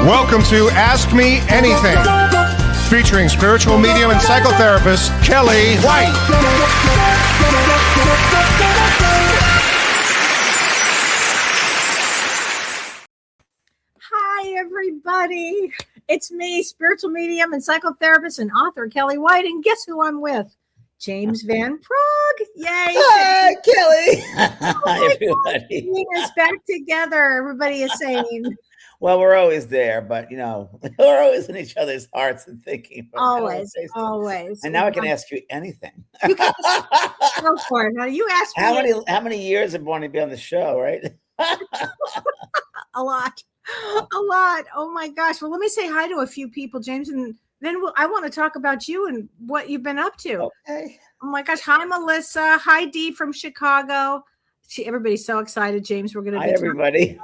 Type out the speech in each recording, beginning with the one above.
Welcome to Ask Me Anything, featuring spiritual medium and psychotherapist Kellee White. Hi, everybody. It's me, spiritual medium and psychotherapist and author Kellee White. And guess who I'm with? James Van Prague. Yay. Hi, Kellee. Hi, everybody. Bringing us back together. Everybody is saying. Well, we're always there, but, we're always in each other's hearts and thinking. Always. And now I can ask you anything. You can go for it. Now, you ask me. How many years have wanted to be on the show, right? A lot. Oh, my gosh. Well, let me say hi to a few people, James, and then I want to talk about you and what you've been up to. Okay. Oh, my gosh. Hi, Melissa. Hi, Dee from Chicago. Everybody's so excited, James. We're going to be everybody.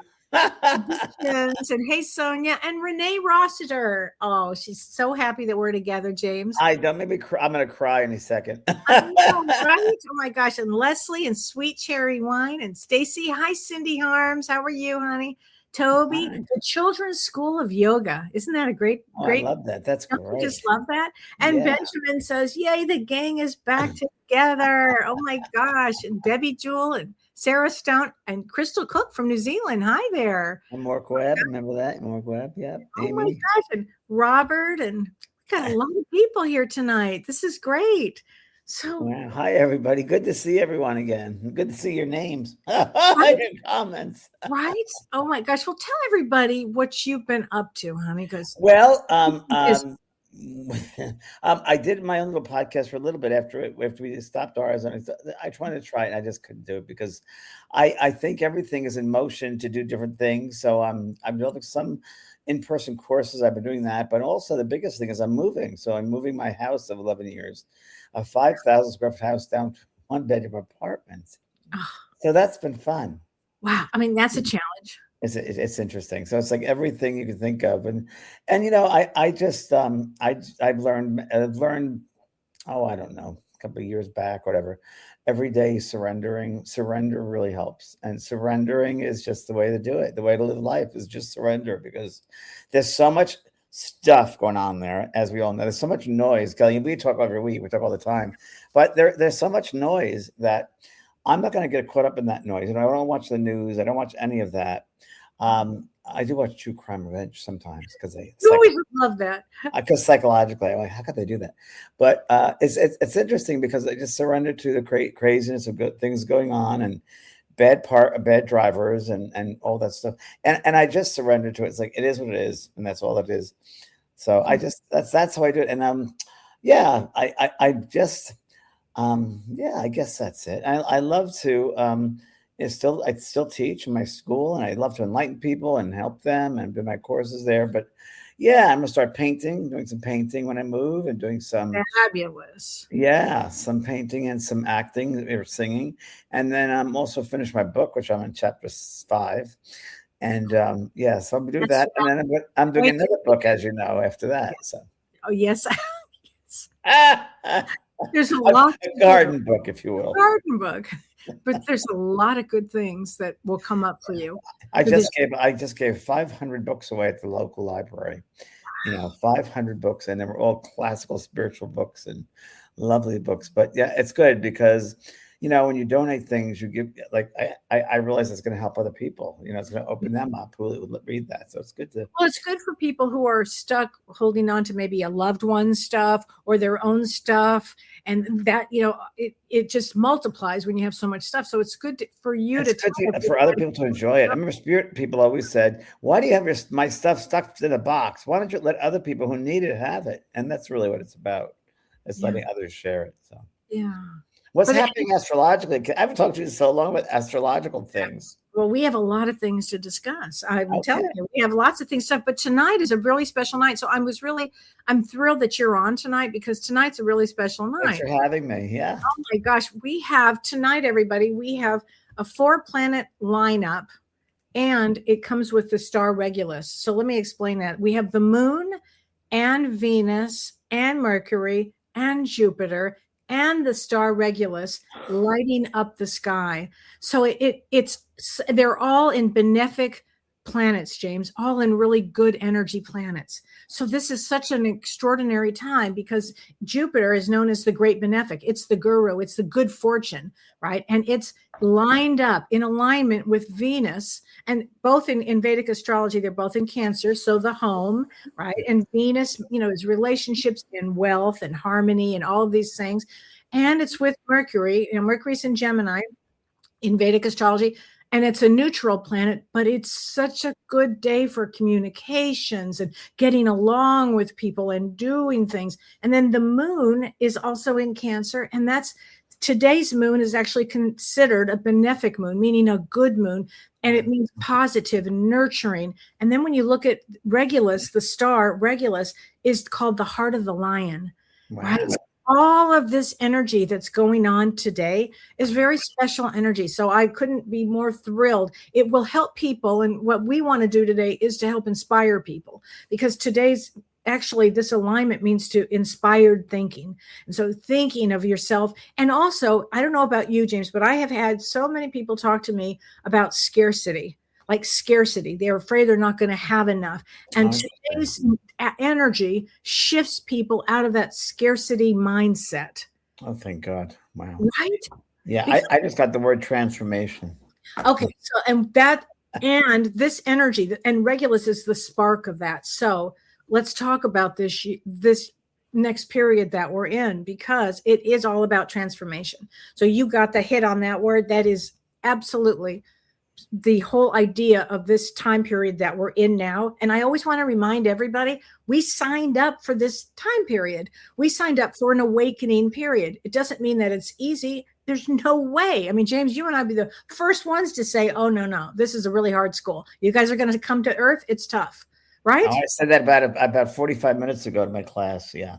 And hey, Sonia and Renee Rossiter. Oh, she's so happy that we're together, James. I'm going to cry in a second. I know, right? Oh my gosh. And Leslie and Sweet Cherry Wine and Stacy. Hi, Cindy Harms. How are you, honey? Toby, the Children's School of Yoga. Isn't that a great? I love that. That's great. I just love that. And Benjamin says, yay, the gang is back together. Oh my gosh. And Debbie Jewell and Sarah Stone and Crystal Cook from New Zealand. Hi there. And Mark Webb. Remember that? Mark Webb. Yeah. Oh my gosh. And Robert. And we got a lot of people here tonight. This is great. So hi everybody. Good to see everyone again. Good to see your names. Your comments. Right? Oh my gosh. Well, tell everybody what you've been up to, honey. Because I did my own little podcast for a little bit after we stopped ours, and I tried to try it, and I just couldn't do it because I think everything is in motion to do different things. So I'm building some in-person courses. I've been doing that, but also the biggest thing is I'm moving. So I'm moving my house of 11 years, a 5,000 square foot house down to one bedroom apartment. Oh. So that's been fun. Wow. I mean, that's a challenge. It's interesting. So it's like everything you can think of. And I've learned, I don't know, a couple of years back, whatever, every day surrender really helps. And surrendering is just the way to do it. The way to live life is just surrender, because there's so much stuff going on there, as we all know. There's so much noise. Kellee, we talk every week, we talk all the time, but there's so much noise that I'm not going to get caught up in that noise. I don't watch the news. I don't watch any of that. I do watch True Crime Revenge sometimes because you always love that. Because psychologically, I'm like, how could they do that? But it's interesting because I just surrender to the craziness of good things going on and bad drivers and all that stuff. And I just surrender to it. It's like, it is what it is, and that's all it is. So I just that's how I do it. And I guess that's it. I love to I still teach in my school, and I love to enlighten people and help them and do my courses there. But I'm gonna start doing some painting when I move, and doing some fabulous. Yeah, some painting and some acting or singing. And then I'm also finished my book, which I'm in chapter 5. And so I'm doing that. And then I'm doing another book, as you know, after that. So yes. There's a lot a garden book, if you will. Garden book. But there's a lot of good things that will come up for you. I just gave 500 books away at the local library. 500 books, and they were all classical spiritual books and lovely books. But it's good because when you donate things, you give, like, I realize it's going to help other people. It's going to open them up who will read that. So it's good to. Well, it's good for people who are stuck holding on to maybe a loved one's stuff or their own stuff. And that, it just multiplies when you have so much stuff. So it's good for you for other people to enjoy it. I remember spirit people always said, why do you have my stuff stuck in a box? Why don't you let other people who need it have it? And that's really what it's about. It's letting others share it. So What's happening astrologically? I haven't talked to you so long about astrological things. Well, we have a lot of things to discuss. I'm telling you, we have lots of things. But tonight is a really special night. So I'm thrilled that you're on tonight, because tonight's a really special night. Thanks for having me. Yeah. Oh my gosh. We have tonight, everybody, we have a 4-planet lineup, and it comes with the star Regulus. So let me explain that. We have the Moon and Venus and Mercury and Jupiter and the star Regulus lighting up the sky. So they're all in benefic planets, James, all in really good energy planets. So this is such an extraordinary time because Jupiter is known as the great benefic. It's the guru, it's the good fortune, right? And it's lined up in alignment with Venus, and both in Vedic astrology, they're both in Cancer. So the home, right? And Venus, is relationships and wealth and harmony and all of these things. And it's with Mercury, Mercury's in Gemini in Vedic astrology. And it's a neutral planet, but it's such a good day for communications and getting along with people and doing things. And then the moon is also in Cancer. And today's moon is actually considered a benefic moon, meaning a good moon. And it means positive and nurturing. And then when you look at Regulus, the star Regulus is called the heart of the lion, right? All of this energy that's going on today is very special energy. So I couldn't be more thrilled. It will help people. And what we want to do today is to help inspire people, because actually this alignment means to inspired thinking. And so thinking of yourself. And also, I don't know about you, James, but I have had so many people talk to me about scarcity. They're afraid they're not going to have enough. And today's energy shifts people out of that scarcity mindset. Oh, thank God. Wow. Right? Yeah, I just got the word transformation. Okay. So, and this energy, and Regulus is the spark of that. So let's talk about this next period that we're in, because it is all about transformation. So you got the hit on that word. That is absolutely the whole idea of this time period that we're in now. And I always want to remind everybody, we signed up for this time period. We signed up for an awakening period. It doesn't mean that it's easy. There's no way. I mean, James, you and I be the first ones to say, oh, no, this is a really hard school. You guys are going to come to Earth. It's tough. Right? Oh, I said that about 45 minutes ago to my class. Yeah.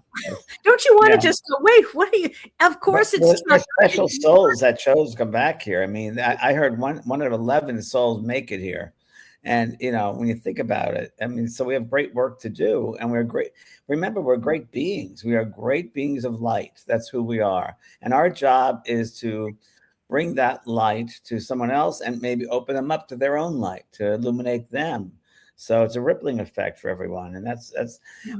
Don't you want to just go, wait, what are you? Of course, it's special souls that chose to come back here. I mean, I heard one out of 11 souls make it here. And, when you think about it, I mean, so we have great work to do, and we're great. Remember, we're great beings. We are great beings of light. That's who we are. And our job is to bring that light to someone else and maybe open them up to their own light, to illuminate them. So it's a rippling effect for everyone. And that's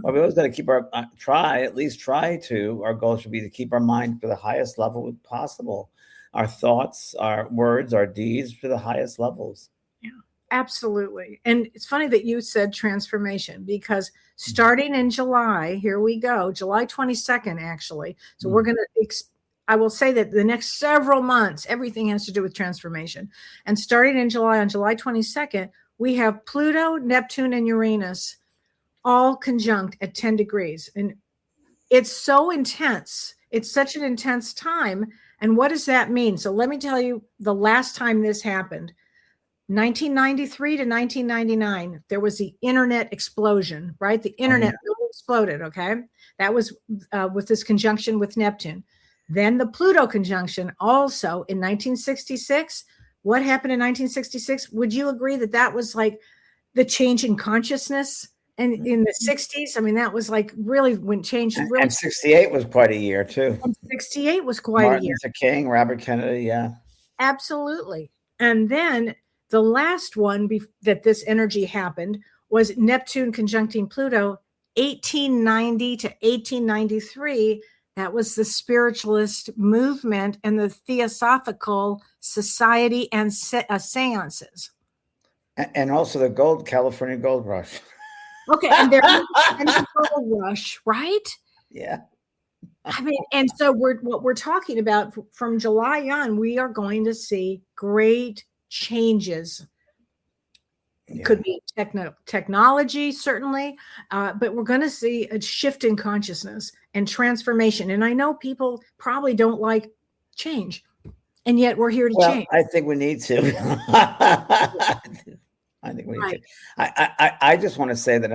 why we always got to keep our our goal should be to keep our mind to the highest level possible. Our thoughts, our words, our deeds to the highest levels. Yeah, absolutely. And it's funny that you said transformation, because starting in July, here we go, July 22nd, actually. So we're going to I will say that the next several months, everything has to do with transformation. And starting in July, on July 22nd, we have Pluto, Neptune, and Uranus all conjunct at 10 degrees. And it's so intense. It's such an intense time. And what does that mean? So let me tell you, the last time this happened, 1993 to 1999, there was the internet explosion, right? The internet really exploded, okay? That was with this conjunction with Neptune. Then the Pluto conjunction also in 1966. What happened in 1966? Would you agree that was like the change in consciousness? And in the 60s, I mean, that was like really when change really. And 68 was quite a year too. And 68 was quite Martin a year. Luther King, Robert Kennedy, yeah. Absolutely. And then the last one that this energy happened was Neptune conjuncting Pluto, 1890 to 1893. That was the spiritualist movement and the Theosophical Society and seances. And also the California gold rush. Okay, and there's the gold rush, right? Yeah. I mean, and so what we're talking about from July on, we are going to see great changes. It could be technology, certainly, but we're going to see a shift in consciousness and transformation. And I know people probably don't like change, and yet we're here to change. I think we need to. I think we need to. I just want to say that,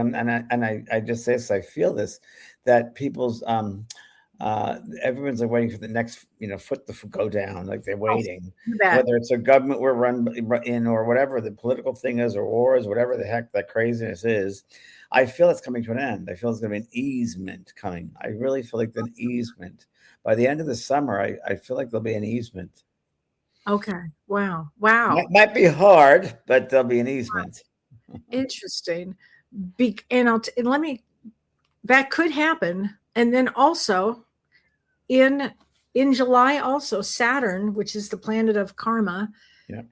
I just say this, I feel this, that people's everyone's like waiting for the next foot to go down, like they're waiting, whether it's a government we're run in or whatever the political thing is, or wars, whatever the heck that craziness is. I feel it's coming to an end. I feel it's going to be an easement coming. I really feel like an easement by the end of the summer. I feel like there'll be an easement. Okay. Wow. It might be hard, but there'll be an easement. Interesting. And let me, that could happen. And then also in July, also Saturn, which is the planet of karma, Yeah.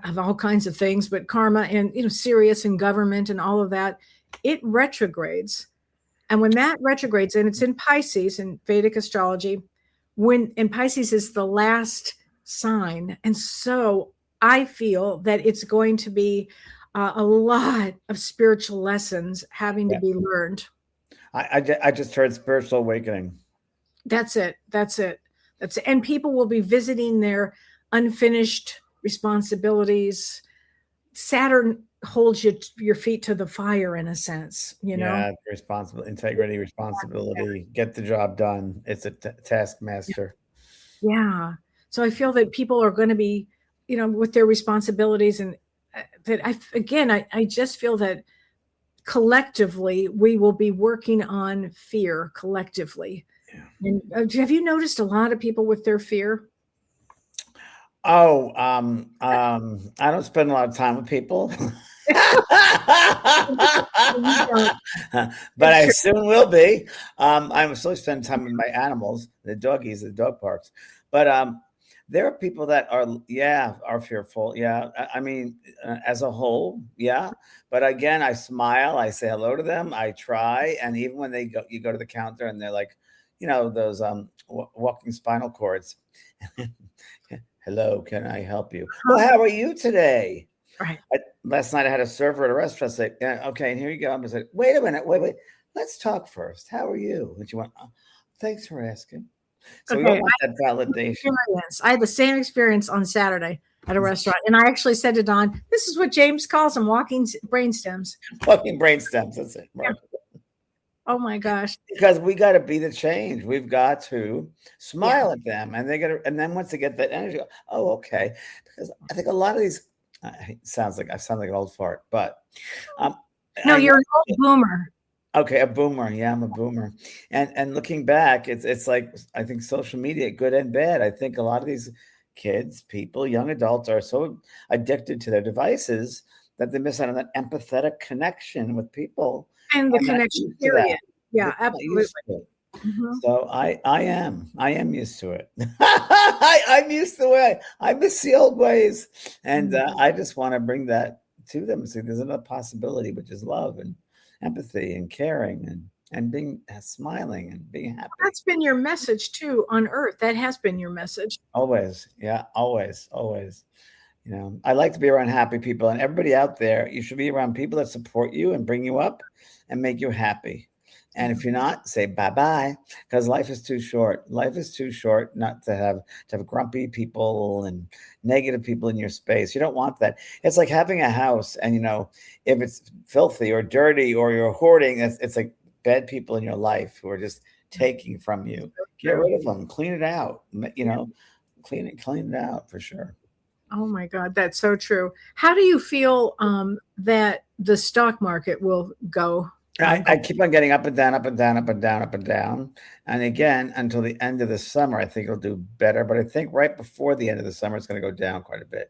of all kinds of things, but karma and Sirius and government and all of that, it retrogrades. And when that retrogrades, and it's in Pisces in Vedic astrology, and Pisces is the last sign, and so I feel that it's going to be a lot of spiritual lessons having to be learned. I just heard spiritual awakening. That's it. And people will be visiting their unfinished responsibilities. Saturn holds your feet to the fire in a sense, Yeah, integrity, responsibility, get the job done. It's a taskmaster. Yeah. So I feel that people are going to be, with their responsibilities, and that I just feel that collectively we will be working on fear collectively. Yeah. And have you noticed a lot of people with their fear? Oh, I don't spend a lot of time with people. But I soon will be. I'm still spending time with my animals, the doggies, the dog parks. But there are people that are fearful. Yeah, I mean, as a whole, yeah. But again, I smile, I say hello to them, I try, and even when you go to the counter and they're like, those walking spinal cords. Hello, can I help you? Well, how are you today? Right. Last night I had a server at a restaurant say, yeah, okay, and here you go. I'm just like, wait a minute, wait. Let's talk first. How are you? And she went, oh, thanks for asking. So we all want that validation. I had the same experience on Saturday at a restaurant. And I actually said to Don, this is what James calls them, walking brainstems. Walking brainstems, that's it. Right. Yeah. Oh my gosh. Because we got to be the change. We've got to smile at them, and and then once they get that energy, oh, okay. Because I think a lot of these, I sound like an old fart, but no, you're an old boomer. Okay, a boomer. Yeah, I'm a boomer. And looking back, it's like, I think social media, good and bad. I think a lot of these kids, people, young adults are so addicted to their devices that they miss out on that empathetic connection with people. And the connection period. Yeah, absolutely. Mm-hmm. So I am used to it. I'm used to it. I miss the old ways. And I just want to bring that to them and say there's another possibility, which is love and empathy and caring and being smiling and being happy. That's been your message too on Earth. That has been your message. Always. Yeah, always. I like to be around happy people, and everybody out there, you should be around people that support you and bring you up and make you happy. And if you're not, say bye-bye, because life is too short. Life is too short not to have grumpy people and negative people in your space. You don't want that. It's like having a house, and if it's filthy or dirty or you're hoarding, it's like bad people in your life who are just taking from you. Get rid of them. Clean it out. Clean it out for sure. Oh my God, that's so true. How do you feel that the stock market will go? I keep on getting up and down, up and down, up and down, up and down. And again, until the end of the summer, I think it'll do better. But I think right before the end of the summer, it's going to go down quite a bit.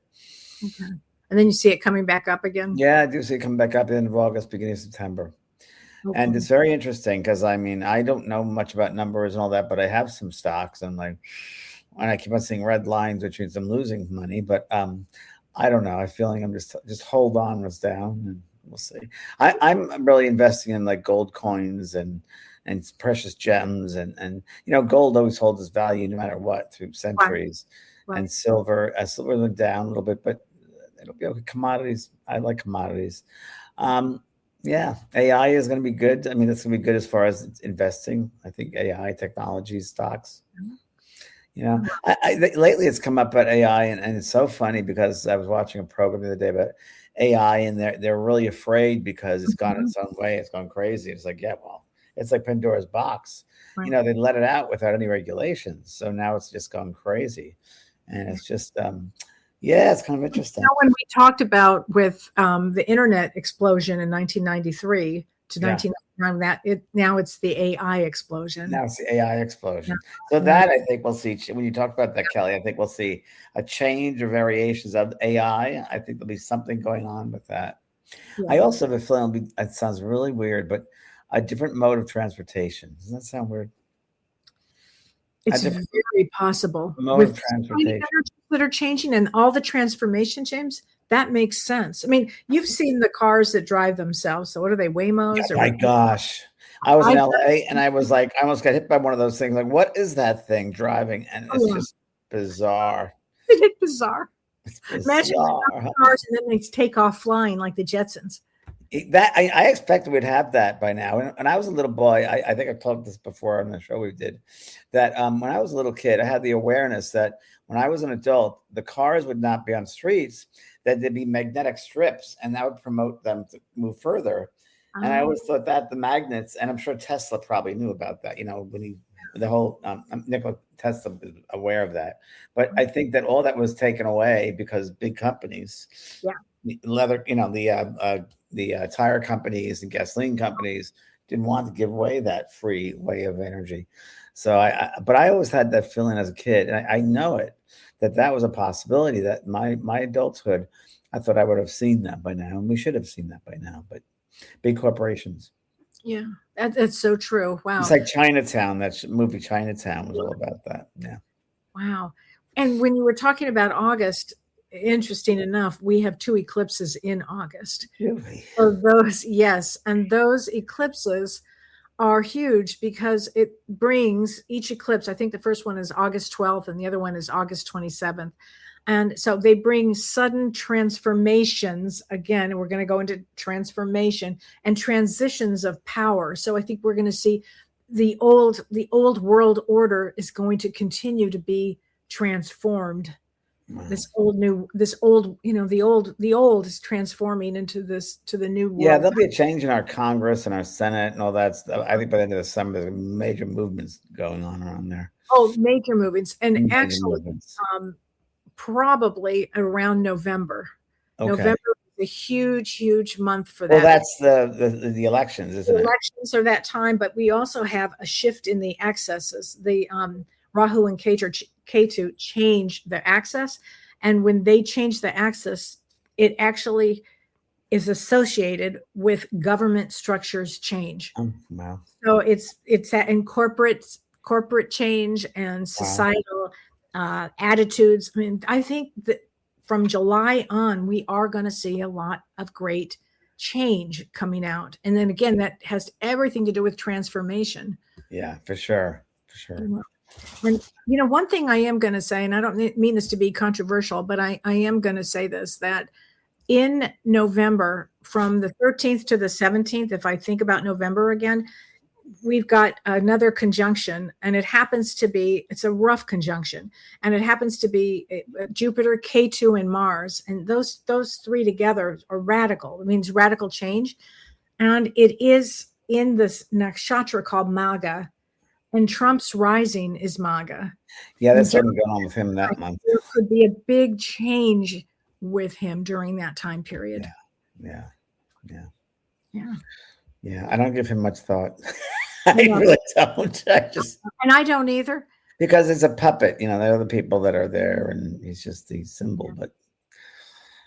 Okay. And then you see it coming back up again? Yeah, I do see it coming back up at the end of August, beginning of September. Okay. And it's very interesting because, I don't know much about numbers and all that, but I have some stocks. And I keep on seeing red lines, which means I'm losing money. But I don't know. I'm feeling I'm just hold on what's down, and we'll see. I'm really investing in like gold coins and precious gems, and gold always holds its value no matter what through centuries. Right. And silver went down a little bit, but it'll be okay. Commodities, I like commodities. Yeah, AI is going to be good. That's going to be good as far as investing. I think AI, technology, stocks. Lately it's come up about AI, and it's so funny because I was watching a program the other day about AI, and they're really afraid because it's gone its own way. It's gone crazy. It's like, yeah, well, it's like Pandora's box. Right. They let it out without any regulations. So now it's just gone crazy. And it's just, it's kind of interesting. When we talked about with the internet explosion in 1993 to 1999, now it's the AI explosion. Now it's the AI explosion. Yeah. So that I think we'll see, when you talk about that, Kellee, I think we'll see a change or variations of AI. I think there'll be something going on with that. Yeah. I also have a feeling, it sounds really weird, but a different mode of transportation. Doesn't that sound weird? It's A different very possible mode with of so many transportation. energies that are changing and all the transformation, James. That makes sense. I mean, you've seen the cars that drive themselves. So what are they, Waymos Oh or my what? gosh. I was in I've LA and I was like, I almost got hit by one of those things. Like, what is that thing driving? And oh it's yeah, just bizarre. it's bizarre. It's Imagine bizarre. cars and then they take off flying like the Jetsons. That I expected we'd have that by now. And I was a little boy. I think I've talked this before on the show we did. That when I was a little kid, I had the awareness that when I was an adult, the cars would not be on streets, that there'd be magnetic strips, and that would promote them to move further. And I always thought that the magnets, and I'm sure Tesla probably knew about that, when the whole Nikola Tesla was aware of that. But I think that all that was taken away because big companies, leather, the tire companies and gasoline companies didn't want to give away that free way of energy. So but I always had that feeling as a kid, and I know it, that was a possibility. That my adulthood, I thought I would have seen that by now, and we should have seen that by now. But big corporations. Yeah, that's so true. Wow. It's like Chinatown. That movie Chinatown was all about that. Yeah. Wow. And when you were talking about August, interesting enough, we have 2 eclipses in August. Really? So those, yes, and those eclipses are huge because it brings each eclipse. I think the first one is August 12th and the other one is August 27th. And so they bring sudden transformations. Again, we're going to go into transformation and transitions of power. So I think we're going to see the old world order is going to continue to be transformed. Wow. The old is transforming into the new world. Yeah, there'll be a change in our Congress and our Senate and all that stuff. I think by the end of the summer, there's major movements going on around there. Oh, major movements. And Major actually, movements. probably around November. Okay. November is a huge month for that. Well, that's the elections, isn't it? Elections are that time, but we also have a shift in the accesses. The Rahu and Ketu change the axis, and when they change the axis, it actually is associated with government structures change. Oh, wow. So it's that in corporate change and societal attitudes. I mean, I think that from July on, we are going to see a lot of great change coming out. And then again, that has everything to do with transformation. Yeah, for sure. For sure. And, one thing I am going to say, and I don't mean this to be controversial, but I am going to say this, that in November, from the 13th to the 17th, if I think about November again, we've got another conjunction, and it's a rough conjunction, and it happens to be Jupiter, K2, and Mars. And those 3 together are radical. It means radical change. And it is in this nakshatra called Maga. And Trump's rising is Maga. Yeah, there's something going on with him that month. There could be a big change with him during that time period. Yeah. Yeah. I don't give him much thought. I really don't. And I don't either. Because it's a puppet, there are other people that are there, and he's just the symbol. But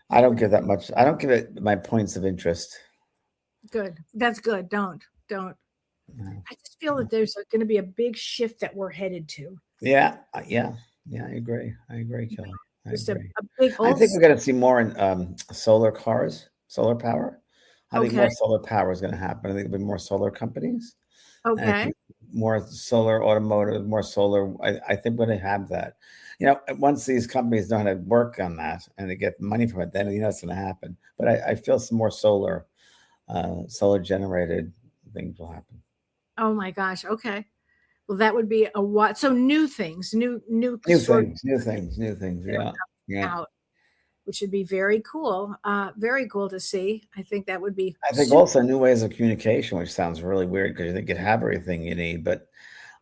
I don't give that much. I don't give it my points of interest. Good. That's good. Don't. No. I just feel that there's going to be a big shift that we're headed to. Yeah. I agree, Kellee. I agree. A big. I think we're going to see more in solar cars, solar power. I think more solar power is going to happen. I think there'll be more solar companies. Okay. More solar automotive, more solar. I think we're going to have that. Once these companies know how to work on that and they get money from it, then it's going to happen. But I feel some more solar generated things will happen. Oh my gosh. Okay. Well, that would be a what? So new things. Yeah. Out, which would be very cool. Very cool to see. I think that would be. I think also new ways of communication, which sounds really weird because you think you have everything you need, but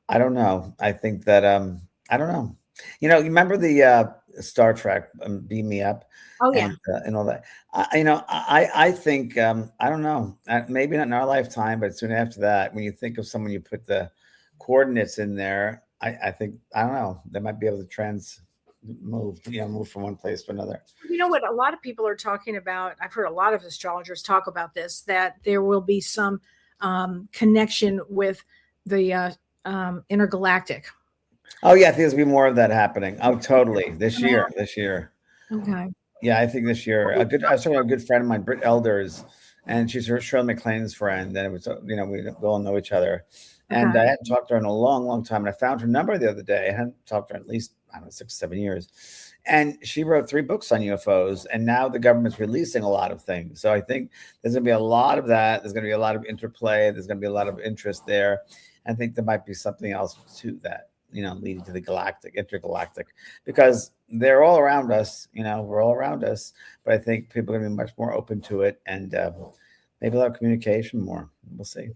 I don't know. I think that I don't know. You remember the Star Trek Beam Me Up? Oh yeah, and all that. I think I don't know. Maybe not in our lifetime, but soon after that, when you think of someone, you put the coordinates in there. I think I don't know. They might be able to move from one place to another. You know what? A lot of people are talking about, I've heard a lot of astrologers talk about this, that there will be some connection with the intergalactic. Oh yeah, I think there's gonna be more of that happening. Oh, totally. This year. Okay. Yeah, I think this year. I was talking to a good friend of mine, Britt Elders, and she's Shirley MacLaine's friend, and it was we all know each other. And Okay. I hadn't talked to her in a long, long time. And I found her number the other day. I hadn't talked to her in at least, I don't know, 6, 7 years. And she wrote 3 books on UFOs. And now the government's releasing a lot of things. So I think there's going to be a lot of that. There's going to be a lot of interplay. There's going to be a lot of interest there. I think there might be something else to that, leading to the intergalactic, because they're all around us. We're all around us. But I think people are going to be much more open to it. And maybe a lot of communication more. We'll see.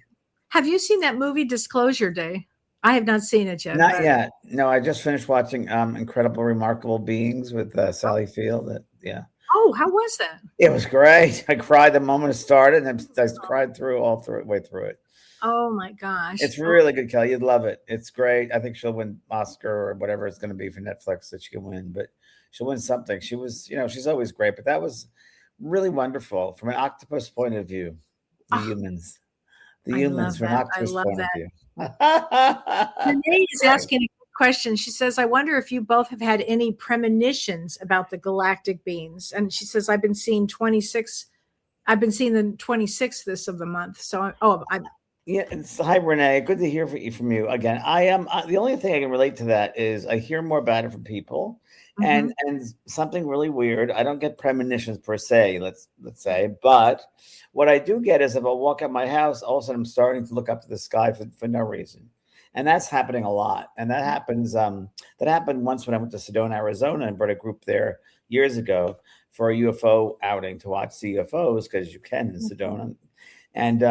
Have you seen that movie Disclosure Day? I have not seen it yet. Not yet. No, I just finished watching Incredible Remarkable Beings with Sally Field. Yeah. Oh, how was that? It was great. I cried the moment it started, and I cried way through it. Oh my gosh. It's really good, Kelly. You'd love it. It's great. I think she'll win Oscar or whatever it's going to be for Netflix that she can win, but she'll win something. She was, she's always great, but that was really wonderful from an octopus point of view. The humans from an octopus point of view. Renee is asking a good question. She says, I wonder if you both have had any premonitions about the galactic beings. And she says, I've been seeing the 26th this of the month. So, yeah. Hi, Renee. Good to hear from you again. I am. The only thing I can relate to that is I hear more about it from people, and something really weird. I don't get premonitions per se. Let's say, but what I do get is if I walk out my house, all of a sudden I'm starting to look up to the sky for no reason, and that's happening a lot. And that happens. That happened once when I went to Sedona, Arizona, and brought a group there years ago for a UFO outing to watch the UFOs, because you can in Sedona. And,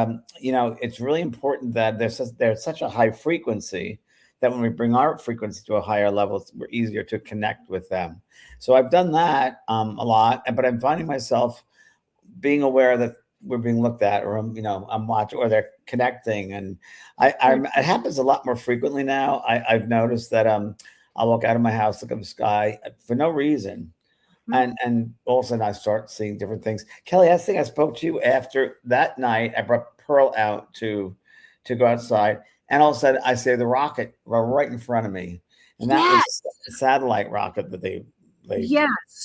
it's really important that there's such a high frequency that when we bring our frequency to a higher level, we're easier to connect with them. So I've done that a lot, but I'm finding myself being aware that we're being looked at, or I'm watching, or they're connecting. And it happens a lot more frequently now. I've noticed that I'll walk out of my house, look at the sky for no reason. And all of a sudden I start seeing different things. Kelly, I think I spoke to you after that night. I brought Pearl out to go outside, and all of a sudden I see the rocket right in front of me. And that was a satellite rocket that they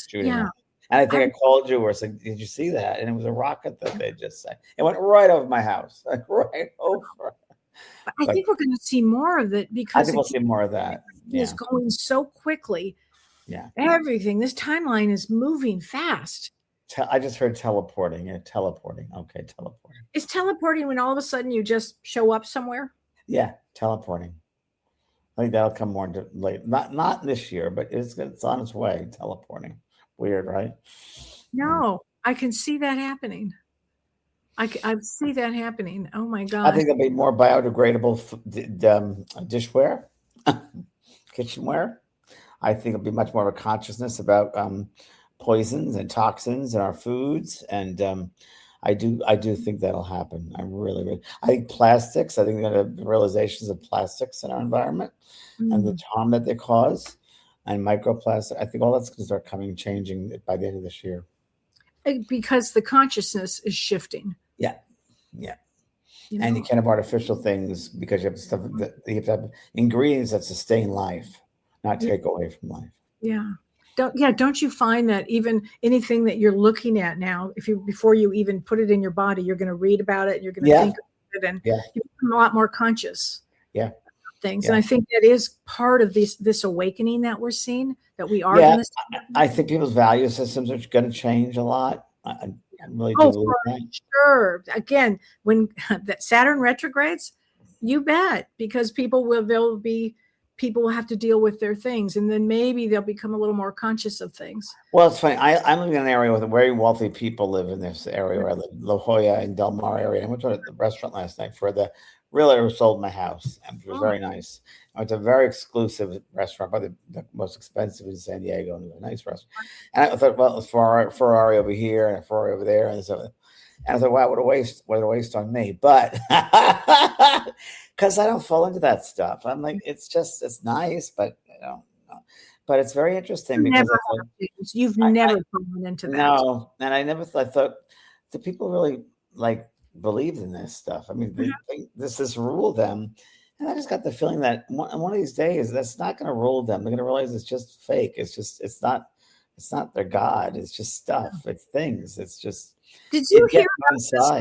shooting at. And I think I called you or said, did you see that? And it was a rocket that they just sent. It went right over my house, like right over. I think we're going to see more of it, because I think we'll see more of that. It's going so quickly. Yeah. Everything. This timeline is moving fast. I just heard teleporting. Yeah, teleporting. Okay, teleporting. Is teleporting when all of a sudden you just show up somewhere? Yeah, teleporting. I think that'll come more late. Not this year, but it's on its way. Teleporting. Weird, right? No, I can see that happening. I see that happening. Oh my God. I think there'll be more biodegradable dishware, kitchenware. I think it'll be much more of a consciousness about poisons and toxins in our foods, and I do think that'll happen. I think plastics. I think there are realizations of plastics in our environment and the harm that they cause, and microplastic. I think all that's going to start changing by the end of this year, because the consciousness is shifting. Yeah. And you can't have artificial things, because you have stuff that you have to have ingredients that sustain life, not take away from life. Yeah. Don't you find that even anything that you're looking at now, before you even put it in your body, you're going to read about it, you're going to think about it, and you become a lot more conscious. Yeah. Things. Yeah. And I think that is part of this awakening that we're seeing, that we are. Yeah. I think people's value systems are going to change a lot. I really do believe that. Sure. Again, when that Saturn retrogrades, you bet, because people will have to deal with their things, and then maybe they'll become a little more conscious of things. Well, it's funny. I'm living in an area where very wealthy people live in this area where I live, La Jolla and Del Mar area. I went to the restaurant last night for the realtor who sold my house, and it was very nice. It's a very exclusive restaurant, probably the most expensive in San Diego, and it was a nice restaurant. And I thought, well, it's Ferrari over here and a Ferrari over there, and so. And I thought, wow, what a waste on me. But because I don't fall into that stuff. I'm like, it's nice, but I don't know. But it's very interesting because Never have, James. You've never fallen into that. no, and I never I thought, do people really like believe in this stuff? I mean, they think this rule them, and I just got the feeling that one of these days that's not going to rule them. They're going to realize it's just fake. It's not their God. It's just stuff. It's things. It's just. Did you hear about this guy?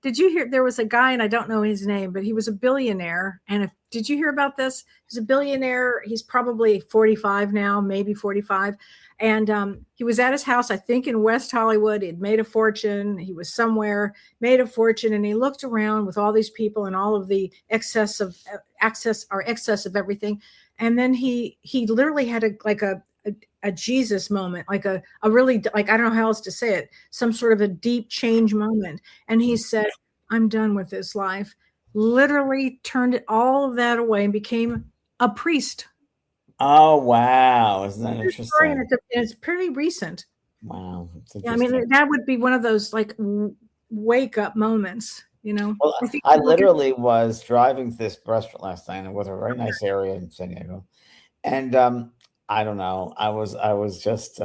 Did you hear there was a guy, and I don't know his name, but he was a billionaire. And did you hear about this? He's a billionaire. He's probably 45 now, maybe 45. And he was at his house, I think in West Hollywood. He'd made a fortune. He was somewhere, made a fortune. And he looked around with all these people and all of the excess of everything. And then he literally had a Jesus moment, like a really, like, I don't know how else to say it, some sort of a deep change moment. And he said, I'm done with this life. Literally turned all of that away and became a priest. Oh, wow. Isn't that interesting? And it's pretty recent. Wow. Yeah, I mean, that would be one of those like wake up moments, you know? Well, I literally was driving to this restaurant last night, and it was a very nice area in San Diego. And I don't know. I was just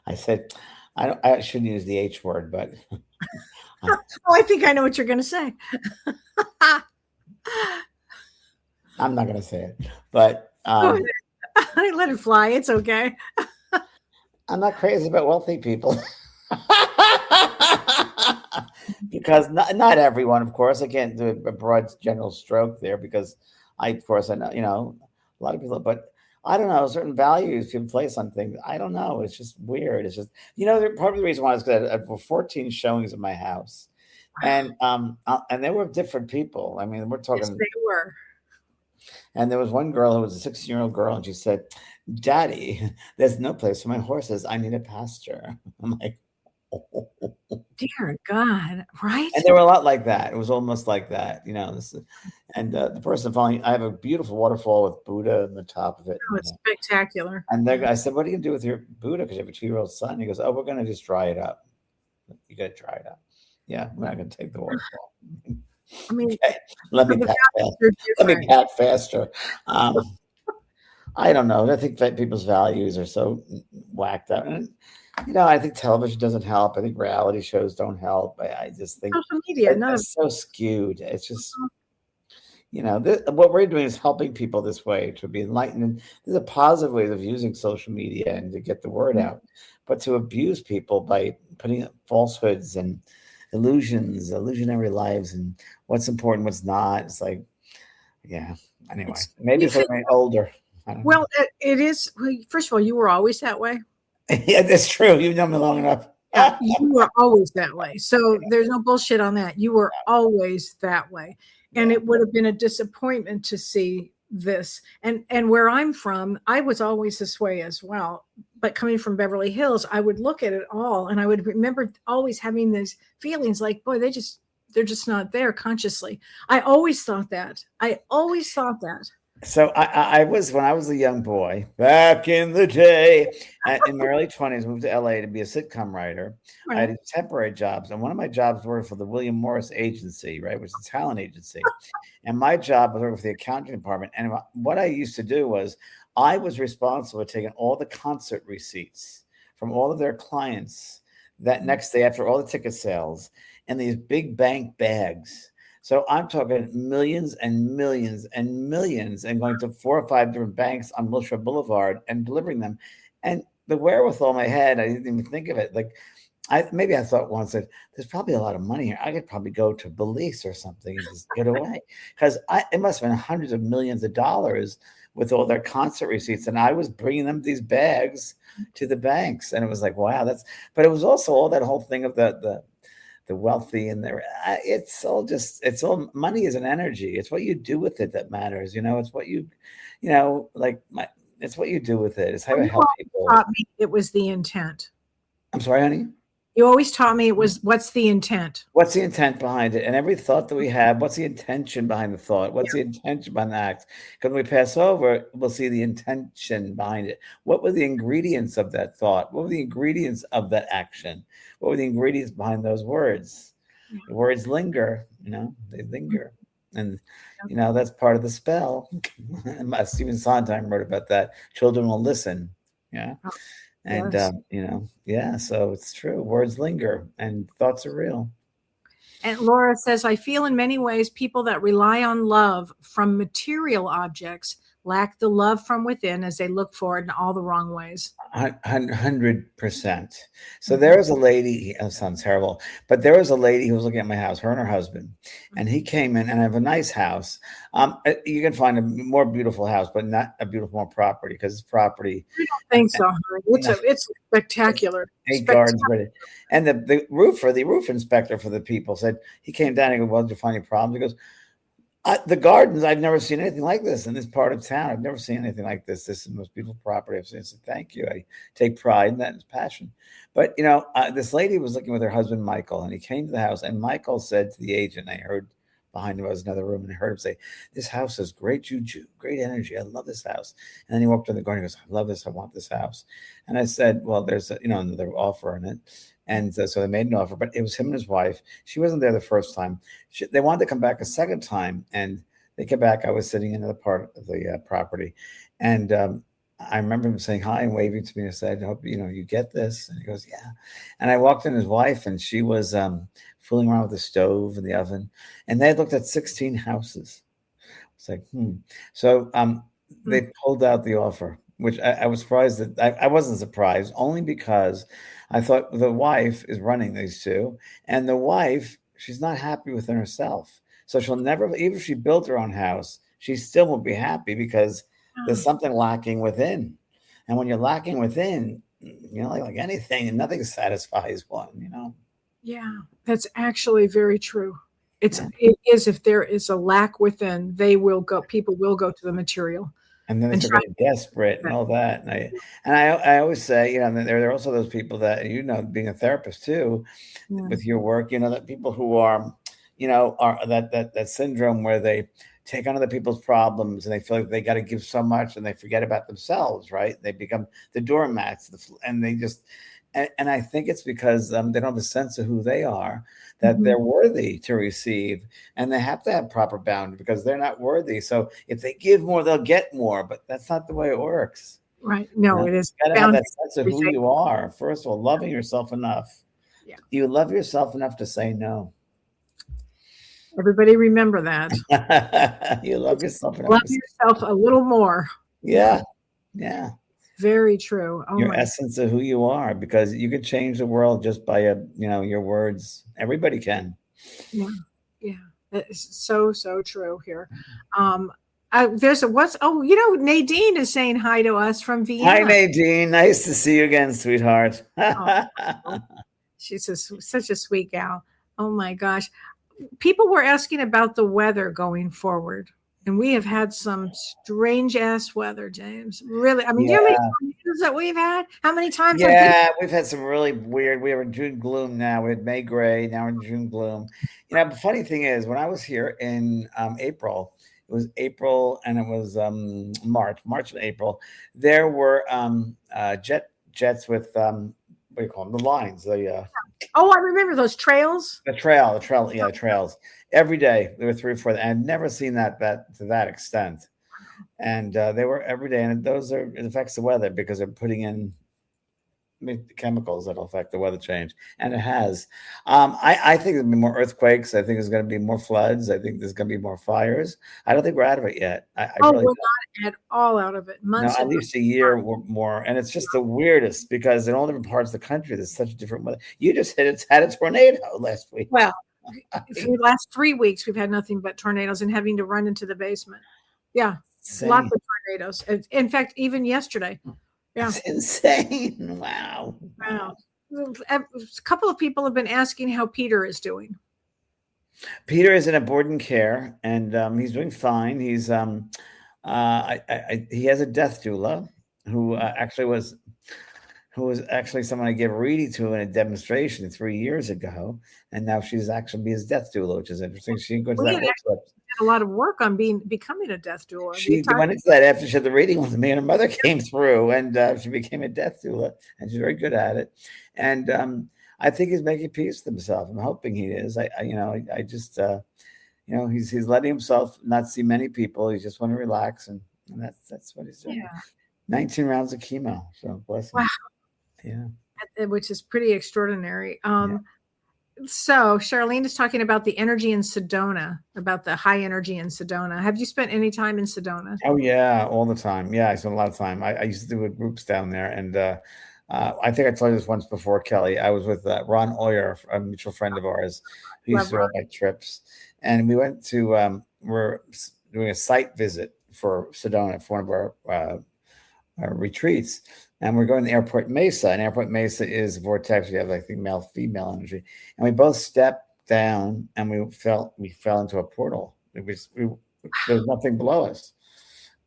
I said I shouldn't use the H word, but I think I know what you're going to say. I'm not going to say it, but let it fly. It's okay. I'm not crazy about wealthy people. Because not everyone, of course. I can't do a broad general stroke there because I know, a lot of people, but I don't know, certain values people place on things. I don't know. It's just weird. It's just, part of the reason why is because I had 14 showings at my house, and they were different people. I mean, we're talking. Yes, they were. And there was one girl who was a 16-year-old girl, and she said, "Daddy, there's no place for my horses. I need a pasture." I'm like, oh. Dear God, right? And there were a lot like that. It was almost like that, and the person following, I have a beautiful waterfall with Buddha on the top of it. Oh, it's spectacular. And I said, what are you going to do with your Buddha? Because you have a 2-year-old son. He goes, oh, we're going to just dry it up. You got to dry it up. Yeah, we're not going to take the waterfall. I mean, okay. Let me pack faster. I don't know. I think that people's values are so whacked out. And, I think television doesn't help. I think reality shows don't help. I just think social media, it's so skewed. It's just, what we're doing is helping people this way to be enlightened. And there's a positive way of using social media and to get the word out. But to abuse people by putting up falsehoods and illusionary lives and what's important, what's not. It's like, yeah. Anyway, maybe it's like older. Well, it is. First of all, you were always that way. Yeah, that's true. You've known me long enough. You were always that way. So there's no bullshit on that. You were always that way. And it would have been a disappointment to see this. And where I'm from, I was always this way as well. But coming from Beverly Hills, I would look at it all and I would remember always having these feelings like, boy, they're just not there consciously. I always thought that. So I was, when I was a young boy back in the day, in my early 20s, moved to LA to be a sitcom writer. Right. I had temporary jobs, and one of my jobs worked for the William Morris Agency, right, which is a talent agency. And my job was working for the accounting department. And what I used to do was I was responsible for taking all the concert receipts from all of their clients that next day after all the ticket sales in these big bank bags. So I'm talking millions and millions and millions and going to 4 or 5 different banks on Wilshire Boulevard and delivering them. And the wherewithal in my head, I didn't even think of it. Like, I thought once that there's probably a lot of money here. I could probably go to Belize or something and just get away. Because it must have been hundreds of millions of dollars with all their concert receipts. And I was bringing them these bags to the banks. And it was like, wow, but it was also all that whole thing of the wealthy and it's all money is an energy. It's what you do with it that matters. It's what it's what you do with it. It's how you help people. Taught me it was the intent. I'm sorry, honey. You always taught me it was what's the intent? What's the intent behind it? And every thought that we have, what's the intention behind the thought? What's the intention behind the act? Because when we pass over, we'll see the intention behind it. What were the ingredients of that thought? What were the ingredients of that action? What were the ingredients behind those words? The words linger, they linger. And that's part of the spell. Stephen Sondheim wrote about that. Children will listen. Yeah. Oh, And yes. yeah, so it's true. Words linger and thoughts are real. And Laura says, I feel in many ways people that rely on love from material objects lack the love from within as they look for it in all the wrong ways. 100%. So there was a lady, it sounds terrible, but there was a lady who was looking at my house, her and her husband, and he came in, and I have a nice house. You can find a more beautiful house, but not a beautiful more property, because it's property. I don't think so. It's spectacular. 8 gardens ready. And the roof inspector for the people said, he came down and he goes, well, did you find any problems? He goes, the gardens, I've never seen anything like this in this part of town. I've never seen anything like this. This is the most beautiful property I've seen. I said, thank you. I take pride in that and passion. But, this lady was looking with her husband, Michael, and he came to the house, and Michael said to the agent, I heard behind him was another room, and I heard him say, this house has great juju, great energy. I love this house. And then he walked in the garden and goes, I love this. I want this house. And I said, well, there's another offer in it. And so they made an offer, but it was him and his wife. She wasn't there the first time. They wanted to come back a second time, and they came back. I was sitting in another part of the property, and I remember him saying hi and waving to me. I said, I hope you get this. And he goes, yeah. And I walked in, his wife, and she was fooling around with the stove and the oven, and they had looked at 16 houses. It's like, So they pulled out the offer, which I was surprised that I wasn't surprised, only because I thought the wife is running these two, and the wife, she's not happy within herself. So she'll never, even if she built her own house, she still won't be happy because there's something lacking within. And when you're lacking within, like anything, nothing satisfies one, Yeah, that's actually very true. It is, if there is a lack within, people will go to the material. And then they start getting desperate and all that. And I always say, there are also those people that, being a therapist too, with your work, that people who are that syndrome where they take on other people's problems and they feel like they got to give so much and they forget about themselves, right? They become the doormats, and they just, and I think it's because they don't have a sense of who they are, that they're worthy to receive, and they have to have proper boundaries because they're not worthy. So if they give more, they'll get more, but that's not the way it works. Right. No, it is. You gotta have that sense of who you are. First of all, loving yourself enough. Yeah. You love yourself enough to say no. Everybody remember that. You love yourself enough. Love yourself a little more. Yeah. Yeah. Very true. Oh, your essence of who you are, because you could change the world just by your words. Everybody can. Yeah. Yeah. It's so true here. Nadine is saying hi to us from Vienna. Hi, Nadine. Nice to see you again, sweetheart. She's such a sweet gal. Oh my gosh. People were asking about the weather going forward, and we have had some strange ass weather, James. Really, I mean, do you know how many tornadoes that we've had? How many times? Yeah, we've had some really weird. We were in June gloom now. We had May gray. Now we're in June gloom. The funny thing is, when I was here in April, it was April and it was March and April. There were jets with what do you call them? The lines. Oh, I remember those trails. The trail. Yeah, the trails. Every day there were 3 or 4. And I'd never seen that to that extent. And they were every day. And it affects the weather because they're putting in chemicals that'll affect the weather change. And it has. I think there'll be more earthquakes. I think there's going to be more floods. I think there's going to be more fires. I don't think we're out of it yet. We're not at all out of it. Months at least a year or more. And it's just the weirdest because in all different parts of the country, there's such different weather. You just had a tornado last week. Well, for the last 3 weeks, we've had nothing but tornadoes and having to run into the basement. Yeah, lots of tornadoes. In fact, even yesterday. Yeah. It's insane. Wow. A couple of people have been asking how Peter is doing. Peter is in a board and care, and he's doing fine. He's he has a death doula who was someone I gave a reading to in a demonstration 3 years ago, and now she's actually his death doula, which is interesting. She goes to that workshop. A lot of work on becoming a death doula. She went into that after she had the reading with me, and her mother came through, and she became a death doula, and she's very good at it. And I think he's making peace with himself. I'm hoping he is. I just he's letting himself not see many people. He just want to relax, and that's what he's doing. Yeah. 19 rounds of chemo. So bless him. Wow. Yeah. Which is pretty extraordinary. Yeah. So Charlene is talking about the energy in Sedona, about the high energy in Sedona. Have you spent any time in Sedona? Oh yeah, all the time. Yeah, I spent a lot of time. I used to do groups down there, and I think I told you this once before, Kelly. I was with Ron Oyer, a mutual friend of ours, who used to Love run my trips, and we went to we're doing a site visit for Sedona for one of our retreats, and we're going to Airport Mesa, and Airport Mesa is vortex. We have, I think, male female energy, and we both stepped down, and we fell into a portal. There was nothing below us.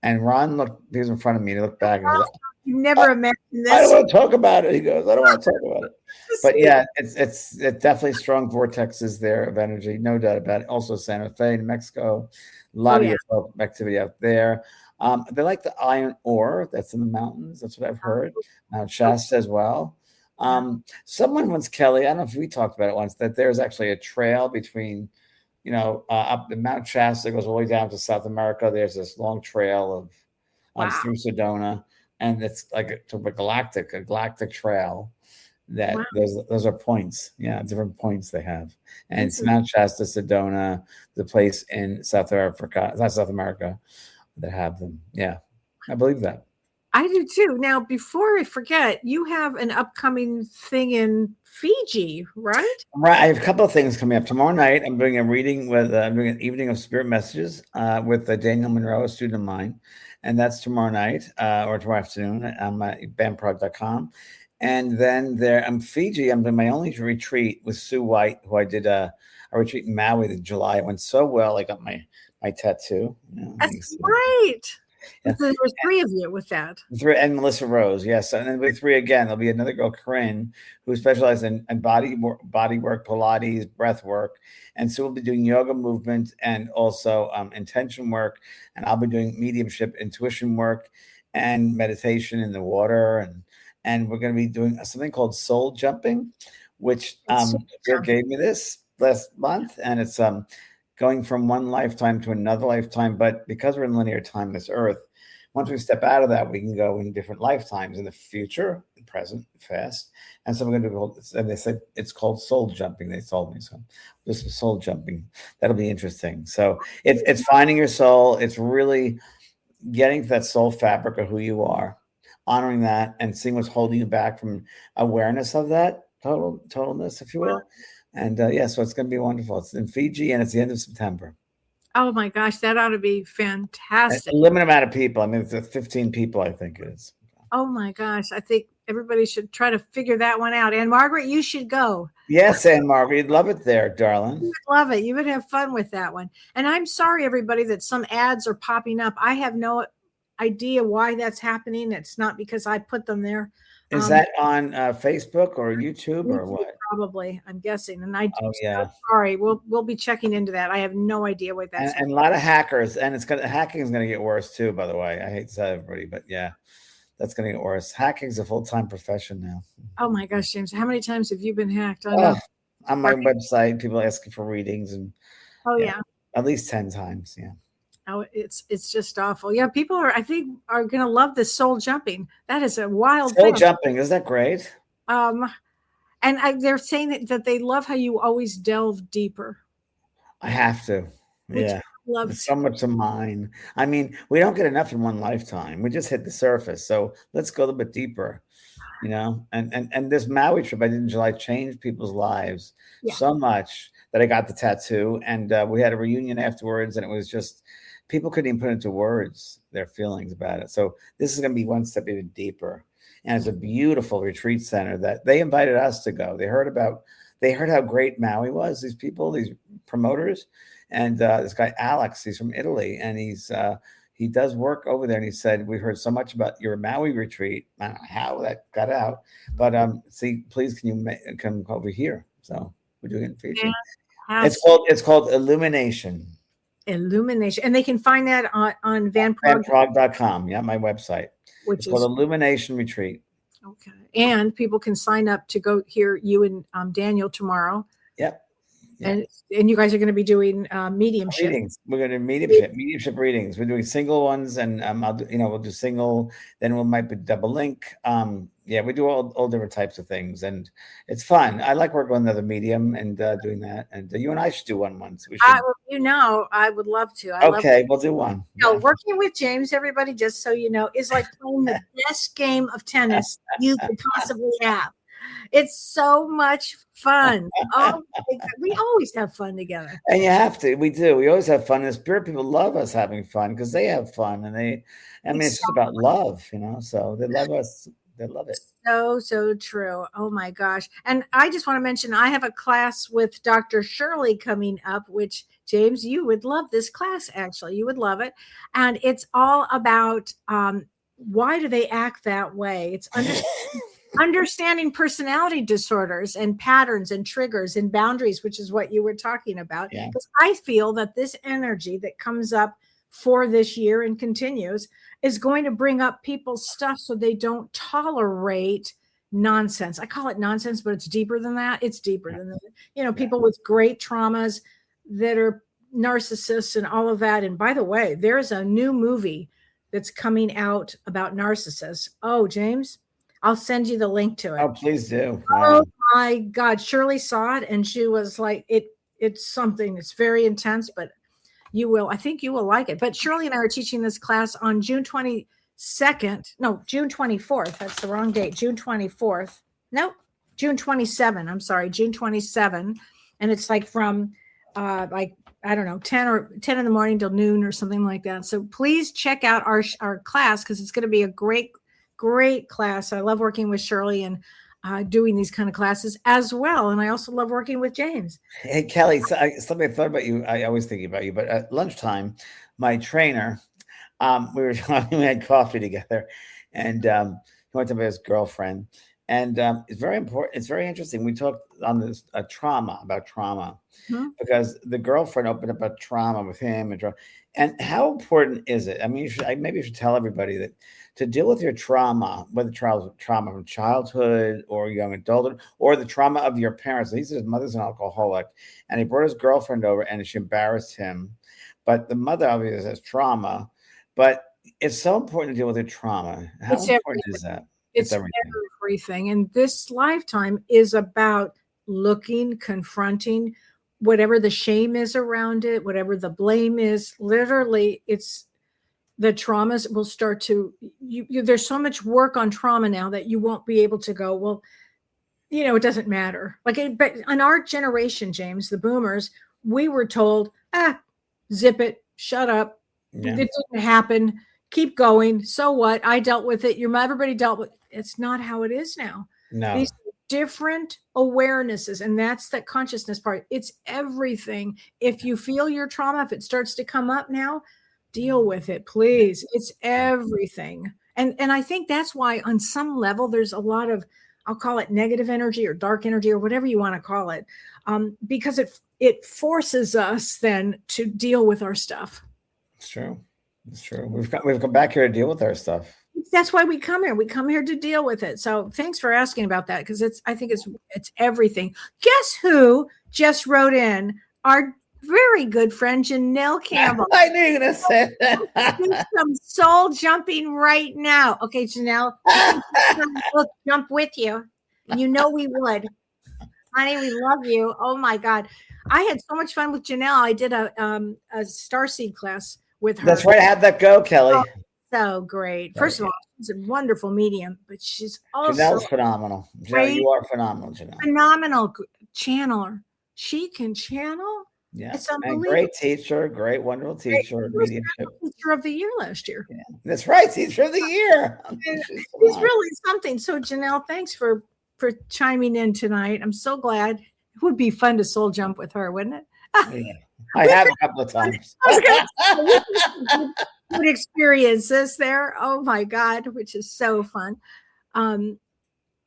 And Ron looked, he was in front of me, and he looked back and he was like, You never imagined this. I don't want to talk about it. He goes, I don't want to talk about it. But yeah, it's definitely strong vortexes there of energy, no doubt about it. Also Santa Fe, New Mexico, a lot of UFO activity out there. They like the iron ore that's in the mountains. That's what I've heard. Mount Shasta as well. Someone once, Kelly, I don't know if we talked about it once, that there's actually a trail between, up the Mount Shasta goes all the way down to South America. There's this long trail of through Sedona, and it's like a galactic trail. That those are points, different points they have, and it's Mount Shasta, Sedona, the place in South America, not South America, that have them. Yeah, I believe that. I do too. Now, before I forget, you have an upcoming thing in Fiji, right? Right. I have a couple of things coming up tomorrow night. I'm doing a reading with I'm doing an evening of spirit messages with Daniel Monroe, a student of mine, and that's tomorrow night or tomorrow afternoon. I'm at bandprog.com. And then I'm Fiji. I'm doing my only retreat with Sue White, who I did a retreat in Maui in July. It went so well. I got my tattoo. That's right. Yeah. So there were 3 of you with that. 3, and Melissa Rose, yes. And then with 3 again, there'll be another girl, Corinne, who specializes in body work, Pilates, breath work. And so we'll be doing yoga movement and also intention work. And I'll be doing mediumship, intuition work, and meditation in the water. And we're going to be doing something called soul jumping, which Spirit gave me this last month. And it's going from one lifetime to another lifetime. But because we're in linear time, this earth, once we step out of that, we can go in different lifetimes in the future, the present, past. And so we're going to do, and they said it's called soul jumping. They told me so. This is soul jumping. That'll be interesting. So it's finding your soul. It's really getting to that soul fabric of who you are, honoring that, and seeing what's holding you back from awareness of that totalness, if you will. And so it's going to be wonderful. It's in Fiji, and it's the end of September. Oh my gosh, that ought to be fantastic. A limited amount of people. I mean, it's 15 people, I think it is. Oh my gosh, I think everybody should try to figure that one out. And Margaret, you should go. Yes, Anne Margaret, you'd love it there, darling. You would love it. You would have fun with that one. And I'm sorry, everybody, that some ads are popping up. I have no idea why that's happening. It's not because I put them there. Is that on Facebook or YouTube or what? Probably, I'm guessing. And I'm yeah. Sorry, we'll be checking into that. I have no idea what that's. And a lot of hackers, and hacking is going to get worse too. By the way, I hate to tell everybody, but yeah, that's going to get worse. Hacking is a full-time profession now. Oh my gosh, James! How many times have you been hacked? On my website, people asking for readings, and at least 10 times. Yeah. Oh, it's just awful. Yeah, people I think are going to love this soul jumping. That is a wild soul jumping. Isn't that great? And they're saying that they love how you always delve deeper. I have to. Yeah. There's so much of mine. I mean, we don't get enough in one lifetime. We just hit the surface. So let's go a little bit deeper, and this Maui trip I did in July changed people's lives so much that I got the tattoo, and we had a reunion afterwards, and it was just, people couldn't even put into words their feelings about it. So this is going to be one step even deeper. And it's a beautiful retreat center that they invited us to go. They heard how great Maui was, these people, these promoters. And this guy, Alex, he's from Italy, and he does work over there. And he said, we heard so much about your Maui retreat. I don't know how that got out, but please, can you come over here? So we're doing it in Fiji. It's called Illumination. Illumination. And they can find that on vanprog.com. Yeah, my website. It's called Illumination Retreat. Okay. And people can sign up to go hear you and Daniel tomorrow. Yep. And you guys are going to be doing mediumship readings. We're going to do mediumship readings. We're doing single ones, and we'll do single. Then we might be double link. We do all different types of things, and it's fun. I like working with another medium and doing that. And you and I should do one once. We should. I would love to. We'll do one. Working with James, everybody, just so you know, is like playing the best game of tennis you could possibly have. It's so much fun. We always have fun together. And you have to. We do. We always have fun. And spirit people love us having fun because they have fun. And it's just about love, so they love us. They love it. So true. Oh my gosh. And I just want to mention, I have a class with Dr. Shirley coming up, which James, you would love this class. Actually, you would love it. And it's all about why do they act that way? It's understanding personality disorders and patterns and triggers and boundaries, which is what you were talking about. Because I feel that this energy that comes up for this year and continues is going to bring up people's stuff so they don't tolerate nonsense. I call it nonsense, but it's deeper than that. It's deeper than that. People with great traumas that are narcissists and all of that. And by the way, there's a new movie that's coming out about narcissists. Oh, James, I'll send you the link to it. Oh, please do. Wow. Oh my God. Shirley saw it and she was like, it's something. It's very intense, but I think you will like it. But Shirley and I are teaching this class on June 24th. That's the wrong date. June 24th. No, June 27. I'm sorry. June 27. And it's like from I don't know, 10 in the morning till noon or something like that. So please check out our class because it's going to be a great class. I love working with Shirley and doing these kind of classes as well. And I also love working with James. Hey, Kellee, something I thought about you. I always think about you, but at lunchtime, my trainer, we had coffee together and he went to his girlfriend. And it's very important. It's very interesting. We talked on this about trauma, because the girlfriend opened up about trauma with him and how important is it? I mean, maybe you should tell everybody that to deal with your trauma, whether trauma from childhood or young adulthood or the trauma of your parents. His mother's an alcoholic, and he brought his girlfriend over, and she embarrassed him. But the mother obviously has trauma. But it's so important to deal with your trauma. How important is that? It's everything. And this lifetime is about looking, confronting whatever the shame is around it, whatever the blame is. Literally, it's the traumas will start to, there's so much work on trauma now that you won't be able to go, well, it doesn't matter. But in our generation, James, the boomers, we were told, zip it, shut up. Yeah. It didn't happen. Keep going. So what? I dealt with it. Everybody dealt with it. It's not how it is now. No. These are different awarenesses, and that's that consciousness part. It's everything. If you feel your trauma, if it starts to come up now, deal with it, please. It's everything. And I think that's why on some level there's a lot of, I'll call it negative energy or dark energy or whatever you want to call it, because it forces us then to deal with our stuff. It's true. It's true. We've come back here to deal with our stuff. That's why we come here. We come here to deal with it. So thanks for asking about that, because I think it's everything. Guess who just wrote in? Our very good friend Janelle Campbell. I knew you were going to say that. Do some soul jumping right now. Okay, Janelle, we'll jump with you. You know we would. Honey, we love you. Oh my God. I had so much fun with Janelle. I did a starseed class with her. That's right. How'd that go, Kellee? Oh, so great. First of all, she's a wonderful medium, but she's also Janelle's phenomenal. Janelle, you are phenomenal, Janelle. Phenomenal channeler. She can channel. Yeah, it's unbelievable. And great teacher, great, wonderful teacher. Teacher of the year last year. Yeah, that's right, teacher of the year. She's really something. So Janelle, thanks for chiming in tonight. I'm so glad. It would be fun to soul jump with her, wouldn't it? Yeah. I have a couple of times. Good experiences there. Oh my God, which is so fun.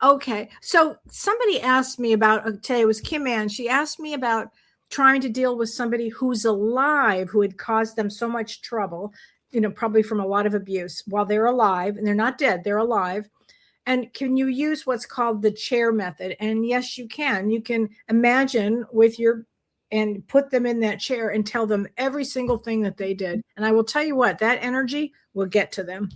Okay, so somebody asked me about today. It was Kim Ann. She asked me about trying to deal with somebody who's alive, who had caused them so much trouble, probably from a lot of abuse while they're alive, and they're not dead, they're alive. And can you use what's called the chair method? And yes, you can. You can imagine with your and put them in that chair and tell them every single thing that they did. And I will tell you what, that energy will get to them.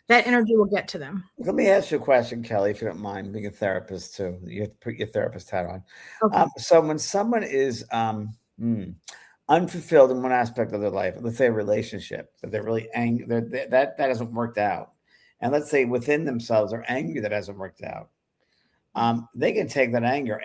That energy will get to them. Let me ask you a question, Kellee, if you don't mind, being a therapist too. You have to put your therapist hat on. Okay. So when someone is unfulfilled in one aspect of their life, let's say a relationship, that they're really angry, that hasn't worked out. And let's say within themselves, they're angry that hasn't worked out. They can take that anger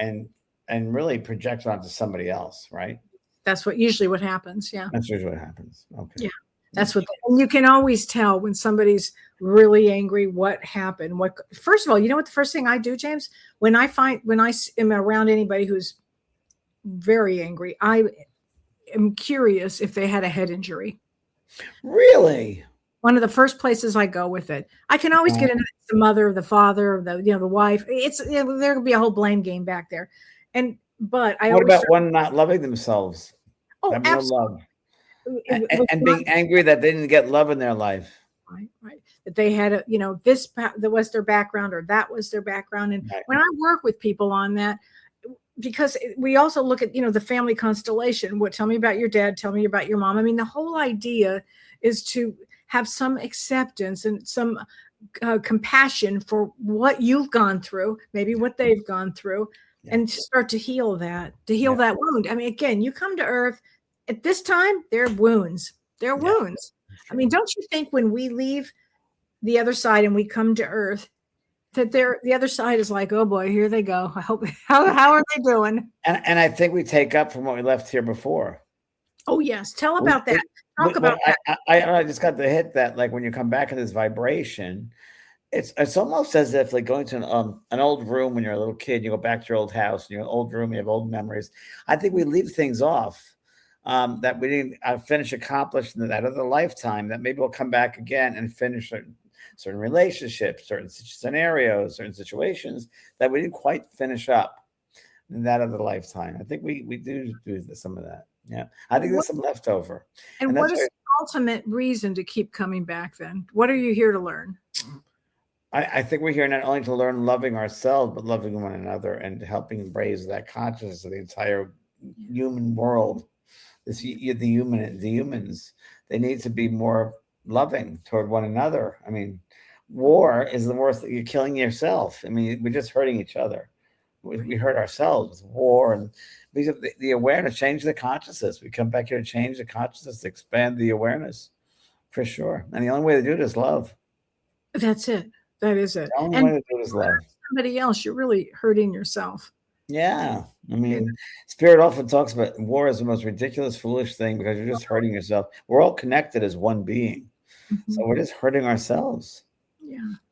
and really project it onto somebody else, right? That's usually what happens. Yeah. That's usually what happens. Okay. Yeah. That's what, and you can always tell when somebody's really angry, what happened. First of all, you know what the first thing I do, James, when I am around anybody who's very angry, I am curious if they had a head injury. Really? One of the first places I go with it. I can always get into the mother, the father, the wife. There could be a whole blame game back there. But what about one not loving themselves? Oh, absolutely. No love. And being angry that they didn't get love in their life. Right. That they had that was their background, or that was their background. And when I work with people on that, because we also look at, the family constellation. Tell me about your dad, tell me about your mom. I mean, the whole idea is to have some acceptance and some compassion for what you've gone through, maybe what they've gone through, and to start to heal that that wound. I mean, again, you come to Earth at this time, they're wounds. They're wounds. I mean, don't you think when we leave the other side and we come to Earth, that the other side is like, oh boy, here they go. I hope, how are they doing? And I think we take up from what we left here before. Oh yes. Tell about that. Talk about that. I just got the hit that, like, when you come back in this vibration, it's almost as if, like, going to an old room when you're a little kid, you go back to your old house, in your old room, you have old memories. I think we leave things off that we didn't accomplish in that other lifetime, that maybe we'll come back again and finish certain relationships, certain scenarios, certain situations that we didn't quite finish up in that other lifetime. I think we do some of that. Yeah. I think there's some leftover. And what is the ultimate reason to keep coming back then? What are you here to learn? I think we're here not only to learn loving ourselves, but loving one another and helping raise that consciousness of the entire human world. The humans, they need to be more loving toward one another. I mean, war is the worst. You're killing yourself. I mean, we're just hurting each other. We hurt ourselves with war, and we have the awareness, change the consciousness. We come back here to change the consciousness, expand the awareness, for sure. And the only way to do it is love. That's it. That is it. The only way to do it is love. Somebody else, you're really hurting yourself. Yeah. I mean, Spirit often talks about war as the most ridiculous, foolish thing, because you're just hurting yourself. We're all connected as one being. Mm-hmm. So we're just hurting ourselves.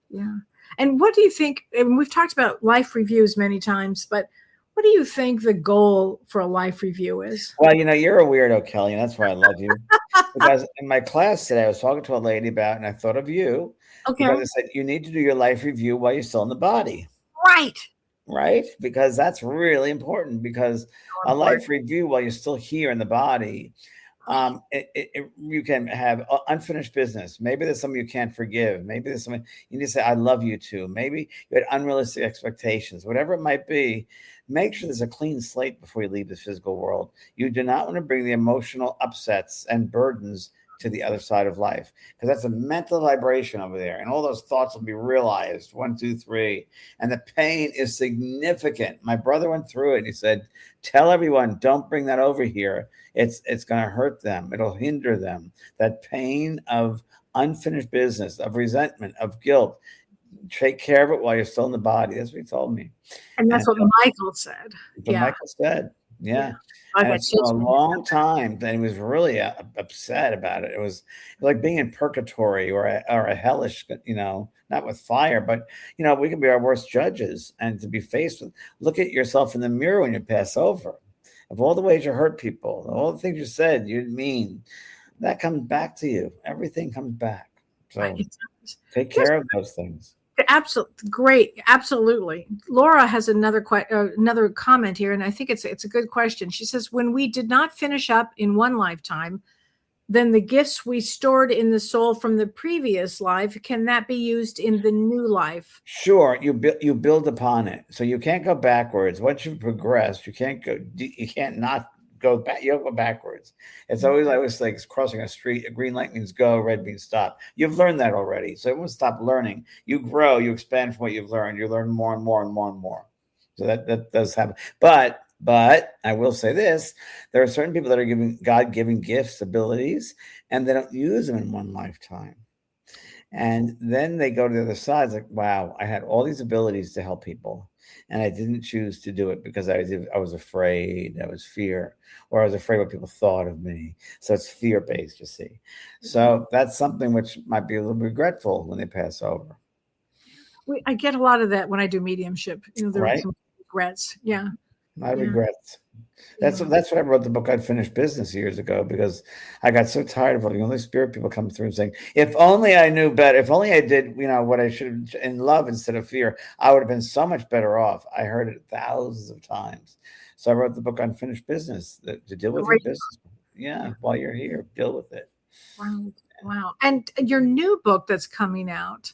Yeah. And what do you think? And we've talked about life reviews many times, but what do you think the goal for a life review is? Well, you're a weirdo, Kellee, and that's why I love you. Because in my class today, I was talking to a lady about, and I thought of you. Okay. Because I said, you need to do your life review while you're still in the body. Right? Because that's really important, because a life review while you're still here in the body, you can have unfinished business. Maybe there's something you can't forgive. Maybe there's something you need to say, I love you to. Maybe you had unrealistic expectations, whatever it might be. Make sure there's a clean slate before you leave this physical world. You do not want to bring the emotional upsets and burdens to the other side of life, because that's a mental vibration over there, and all those thoughts will be realized 1, 2, 3, and the pain is significant. My brother went through it, and he said, tell everyone, don't bring that over here. It's going to hurt them. It'll hinder them. That pain of unfinished business, of resentment, of guilt, take care of it while you're still in the body. That's what he told me. And that's what Michael said. Michael said. Yeah. And it's been a long time, and he was really upset about it. It was like being in purgatory or a hellish, not with fire, but, we can be our worst judges, and to be faced with, look at yourself in the mirror when you pass over. Of all the ways you hurt people, all the things you said, you didn't mean, that comes back to you. Everything comes back. So take care of those things. Absolutely great. Absolutely. Laura has another comment here, and I think it's a good question. She says, when we did not finish up in one lifetime, then the gifts we stored in the soul from the previous life, can that be used in the new life? Sure. You build upon it. So you can't go backwards. Once you've progressed, you can't not go back. You don't go backwards. It's always, I always like crossing a street. A green light means go, red means stop. You've learned that already. So everyone stop learning. You grow, you expand from what you've learned. You learn more and more and more and more. So that does happen. But I will say this: there are certain people that are given God-given gifts, abilities, and they don't use them in one lifetime. And then they go to the other side. It's like, wow, I had all these abilities to help people, and I didn't choose to do it because I was afraid. I was fear, or I was afraid what people thought of me. So it's fear-based, you see. So that's something which might be a little regretful when they pass over. I get a lot of that when I do mediumship. There are some regrets. Yeah. My regrets. That's what I wrote the book Unfinished Business years ago, because I got so tired of all the Holy Spirit people come through and saying, if only I knew better, if only I did, what I should in love instead of fear, I would have been so much better off. I heard it thousands of times. So I wrote the book Unfinished Business to deal with your business. Yeah, while you're here, deal with it. Wow. And your new book that's coming out.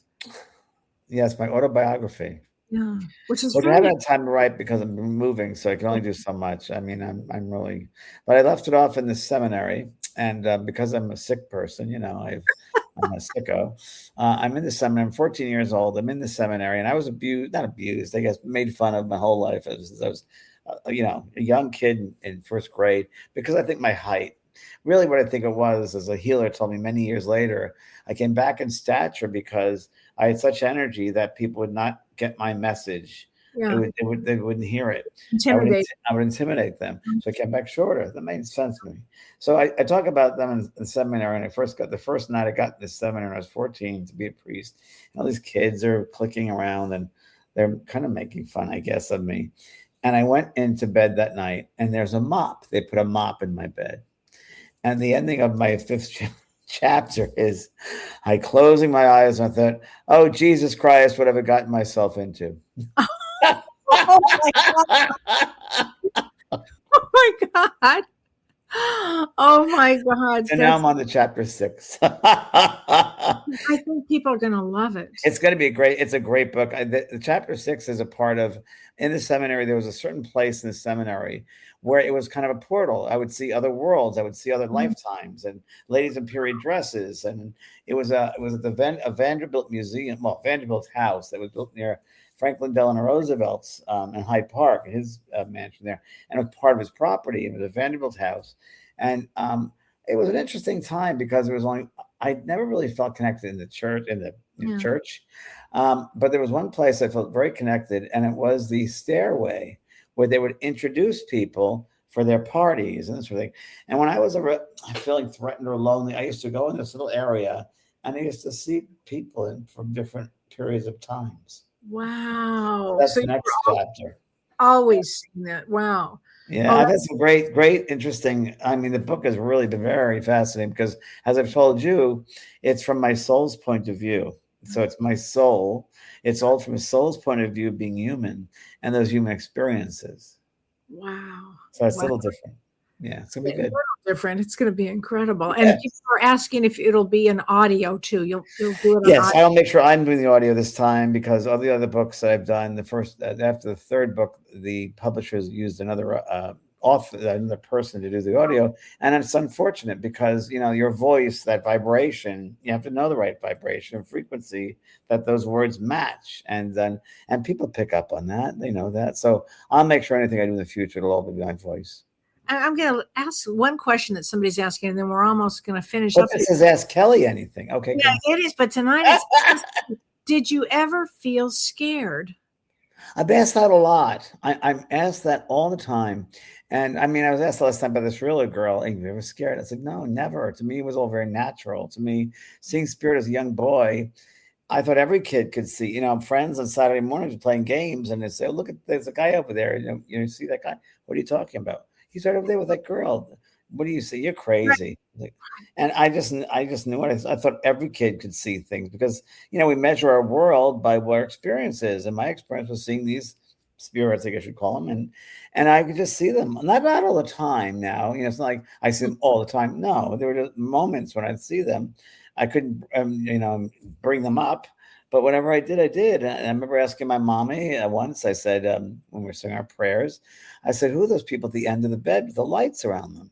Yes, my autobiography. Yeah, which I haven't had time to write because I'm moving, so I can only do so much. I mean, I'm really, but I left it off in the seminary, and because I'm a sick person, I'm a sicko. I'm in the seminary. I'm 14 years old. I'm in the seminary, and I was not abused, I guess, made fun of my whole life. I was a young kid in first grade because I think my height. Really, what I think it was, as a healer told me many years later, I came back in stature because I had such energy that people would not get my message. Yeah. They wouldn't hear it. I would intimidate them. So I came back shorter. That made sense to me. So I talk about them in the seminary. And the first night I got in this seminary, I was 14 to be a priest. And all these kids are clicking around and they're kind of making fun, I guess, of me. And I went into bed that night and there's a mop. They put a mop in my bed. And the ending of my 5th chapter is I closing my eyes and I thought, oh, Jesus Christ, what have I gotten myself into? Oh my God. Oh my God. Oh my God. So now I'm on to chapter 6. I think people are going to love it. It's going to be it's a great book. The chapter 6 is a part of, in the seminary, there was a certain place in the seminary where it was kind of a portal. I would see other worlds. I would see other lifetimes and ladies in period dresses. And it was at a Vanderbilt museum, Vanderbilt house that was built near Franklin Delano Roosevelt's in Hyde Park, his mansion there. And it was part of his property. It was a Vanderbilt house. And it was an interesting time because I never really felt connected in the church, church. But there was one place I felt very connected, and it was the stairway where they would introduce people for their parties and this sort of thing. And when I was feeling threatened or lonely, I used to go in this little area and I used to see people from different periods of times. Wow. That's the next chapter. Always seen that. Wow. Yeah, I've had some great, interesting. I mean, the book has really been very fascinating because, as I've told you, it's from my soul's point of view. So it's my soul. It's all from a soul's point of view, being human and those human experiences. Wow. So it's a little different. Yeah, it's going to be good. Different. It's going to be incredible. Yeah. And people are asking if it'll be an audio too. You'll do it. Yes, I'll make sure I'm doing the audio this time because all the other books that I've done, after the third book, the publishers used another person to do the audio, and it's unfortunate because your voice, that vibration, you have to know the right vibration and frequency that those words match, and people pick up on that. They know that. So I'll make sure anything I do in the future it'll all be my voice. I'm going to ask one question that somebody's asking, and then we're almost going to finish up. This is Ask Kellee anything. Okay. Yeah, it is. But tonight, did you ever feel scared? I've asked that a lot. I'm asked that all the time. And I mean, I was asked last time by this realtor girl, "Are you ever scared?" I said, "No, never." To me, it was all very natural. To me, seeing spirit as a young boy, I thought every kid could see. Friends on Saturday mornings playing games, and they say, "Oh, look, there's a guy over there. You see that guy? What are you talking about? He's right over there with that girl. What do you see? You're crazy." Right. And I just knew what I thought every kid could see things because, we measure our world by what our experience is. And my experience was seeing these spirits, I guess you'd call them. And I could just see them. Not all the time now. It's not like I see them all the time. No, there were just moments when I'd see them. I couldn't, bring them up. But whenever I did, I did. And I remember asking my mommy once, I said, when we were saying our prayers, I said, who are those people at the end of the bed with the lights around them?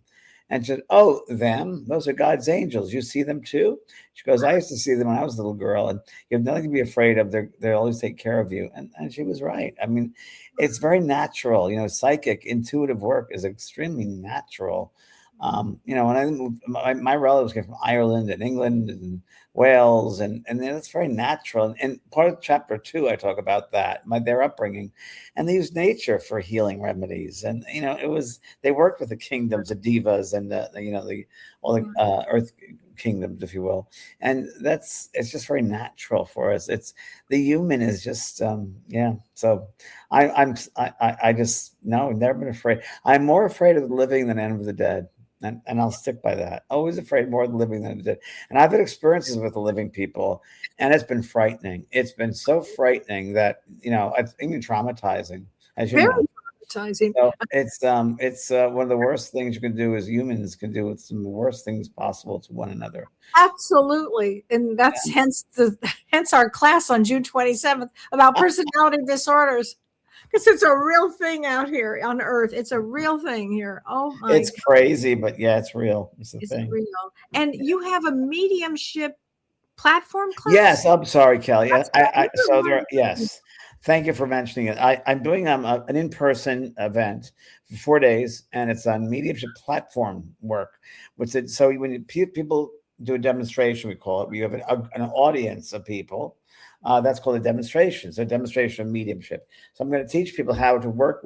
And she said, oh, them, those are God's angels. You see them too? She goes, I used to see them when I was a little girl, and you have nothing to be afraid of. They'll always take care of you. And she was right. I mean, it's very natural. Psychic, intuitive work is extremely natural. When I moved, my relatives came from Ireland and England and Wales, and that's very natural. And part of chapter 2, I talk about that, their upbringing, and they used nature for healing remedies. And they worked with the kingdoms, the divas, and all the earth kingdoms, if you will. And it's just very natural for us. It's the human is just So I just no, I've never been afraid. I'm more afraid of the living than of the dead. And I'll stick by that. Always afraid more of the living than the dead. And I've had experiences with the living people, and it's been frightening. It's been so frightening that it's even traumatizing, as you Very know. traumatizing. So it's one of the worst things you can do as humans can do. It's some of the worst things possible to one another. Absolutely, and that's hence our class on June 27th about personality disorders. Because it's a real thing out here on Earth. It's a real thing here. Oh my! It's crazy, but yeah, it's real. It's thing. Real. And you have a mediumship platform class? Yes, I'm sorry, Kellee. Yes. Thank you for mentioning it. I'm doing an in-person event for 4 days, and it's on mediumship platform work. So when people do a demonstration, we call it. We have an audience of people. That's called a demonstration. So a demonstration of mediumship. So I'm going to teach people how to work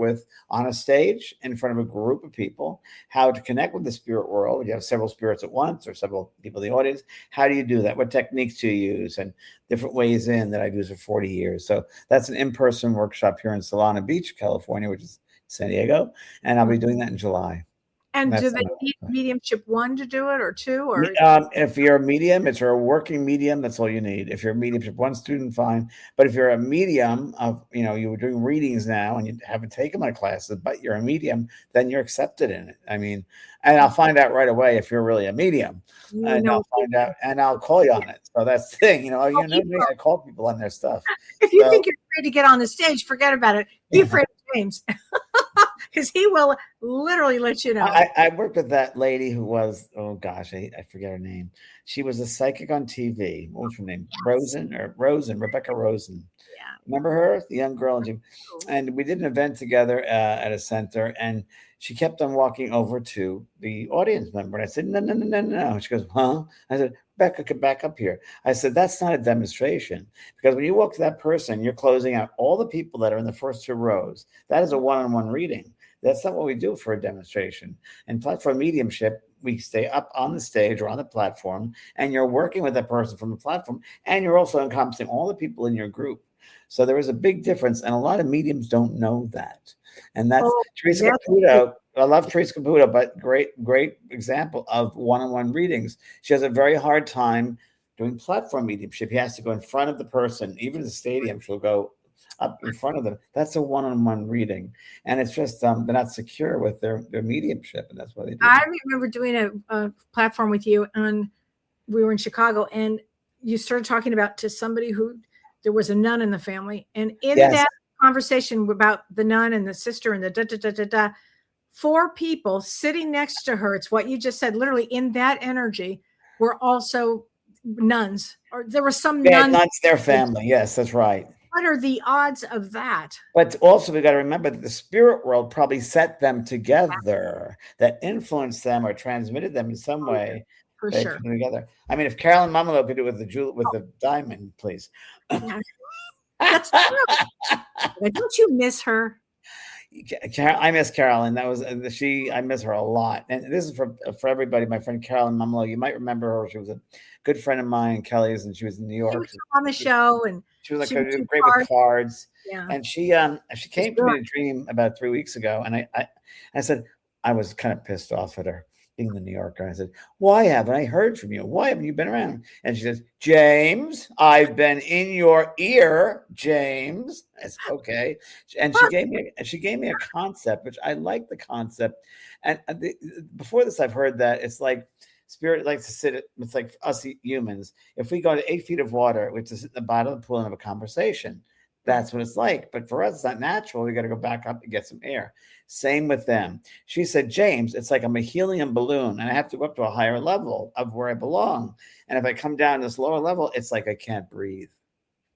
on a stage in front of a group of people, how to connect with the spirit world. You have several spirits at once or several people in the audience. How do you do that? What techniques do you use? And different ways that I've used for 40 years. So that's an in-person workshop here in Solana Beach, California, which is San Diego. And I'll be doing that in July. And do they need mediumship 1 to do it, or 2? Or if you're a medium, if you're a working medium, that's all you need. If you're a mediumship 1 student, fine. But if you're a medium you were doing readings now and you haven't taken my classes, but you're a medium, then you're accepted in it. I mean, and I'll find out right away if you're really a medium, and I'll find out, and I'll call you on it. So that's the thing, I call people on their stuff. If you think you're afraid to get on the stage, forget about it. Be afraid of James. Because he will literally let you know. I worked with that lady who was, oh gosh, I forget her name. She was a psychic on TV. What was her name? Yes. Rebecca Rosen. Yeah. Remember her? The young girl. And we did an event together at a center, and she kept on walking over to the audience member. And I said, no. She goes, huh? I said, Becca, come back up here. I said, that's not a demonstration. Because when you walk to that person, you're closing out all the people that are in the first 2 rows. That is a one-on-one reading. That's not what we do for a demonstration. In platform mediumship, we stay up on the stage or on the platform, and you're working with that person from the platform, and you're also encompassing all the people in your group. So there is a big difference, and a lot of mediums don't know that. And that's Teresa Caputo. I love Teresa Caputo, but great example of one-on-one readings. She has a very hard time doing platform mediumship. He has to go in front of the person. Even at the stadium, she'll go up in front of them. That's a one-on-one reading, and it's just they're not secure with their mediumship, and that's why they do. I remember doing a platform with you, and we were in Chicago, and you started talking about to somebody who there was a nun in the family, and in that conversation about the nun and the sister and the 4 people sitting next to her. It's what you just said. Literally, in that energy, were also nuns, or there were some nuns. Nuns, their family. Yes, that's right. What are the odds of that? But also, we got to remember that the spirit world probably set them together, that influenced them or transmitted them in some way. For sure. Together. I mean, if Carolyn Mamalo could do it with the diamond, please. That's true. Don't you miss her? I miss Carolyn. That was I miss her a lot. And this is for everybody. My friend Carolyn Mamalo. You might remember her. She was a good friend of mine, Kelly's, and she was in New York. She was on the show, and she was great with cards. Yeah. And she came to me in a dream about 3 weeks ago, and I said I was kind of pissed off at her being the New Yorker. I said, why haven't I heard from you? Why haven't you been around? And she says, James, I've been in your ear, James. I said, okay. And she gave me a concept, which I like the concept. And before this, I've heard that it's like Spirit likes to sit. It's like us humans. If we go to 8 feet of water, which is at the bottom of the pool and have a conversation, that's what it's like. But for us, it's not natural. We got to go back up and get some air. Same with them. She said, James, it's like I'm a helium balloon and I have to go up to a higher level of where I belong. And if I come down this lower level, it's like I can't breathe.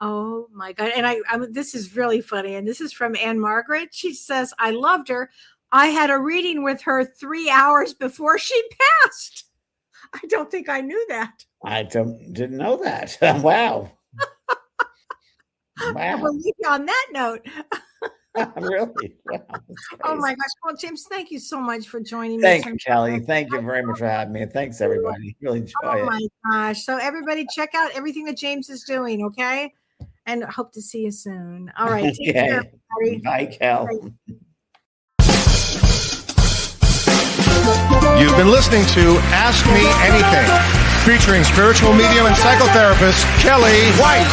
Oh my God. And I this is really funny. And this is from Anne Margaret. She says, I loved her. I had a reading with her 3 hours before she passed. I don't think I knew that. I didn't know that. Wow. I will leave you on that note. Really? Wow, oh my gosh. Well, James, thank you so much for joining me. Thank you, Kelly. Thank you very much for having me. And thanks, everybody. Really enjoy it. Oh my gosh. So everybody check out everything that James is doing, okay? And hope to see you soon. All right. Take care, everybody. Bye, Kel. You've been listening to Ask Me Anything, featuring spiritual medium and psychotherapist Kellee White.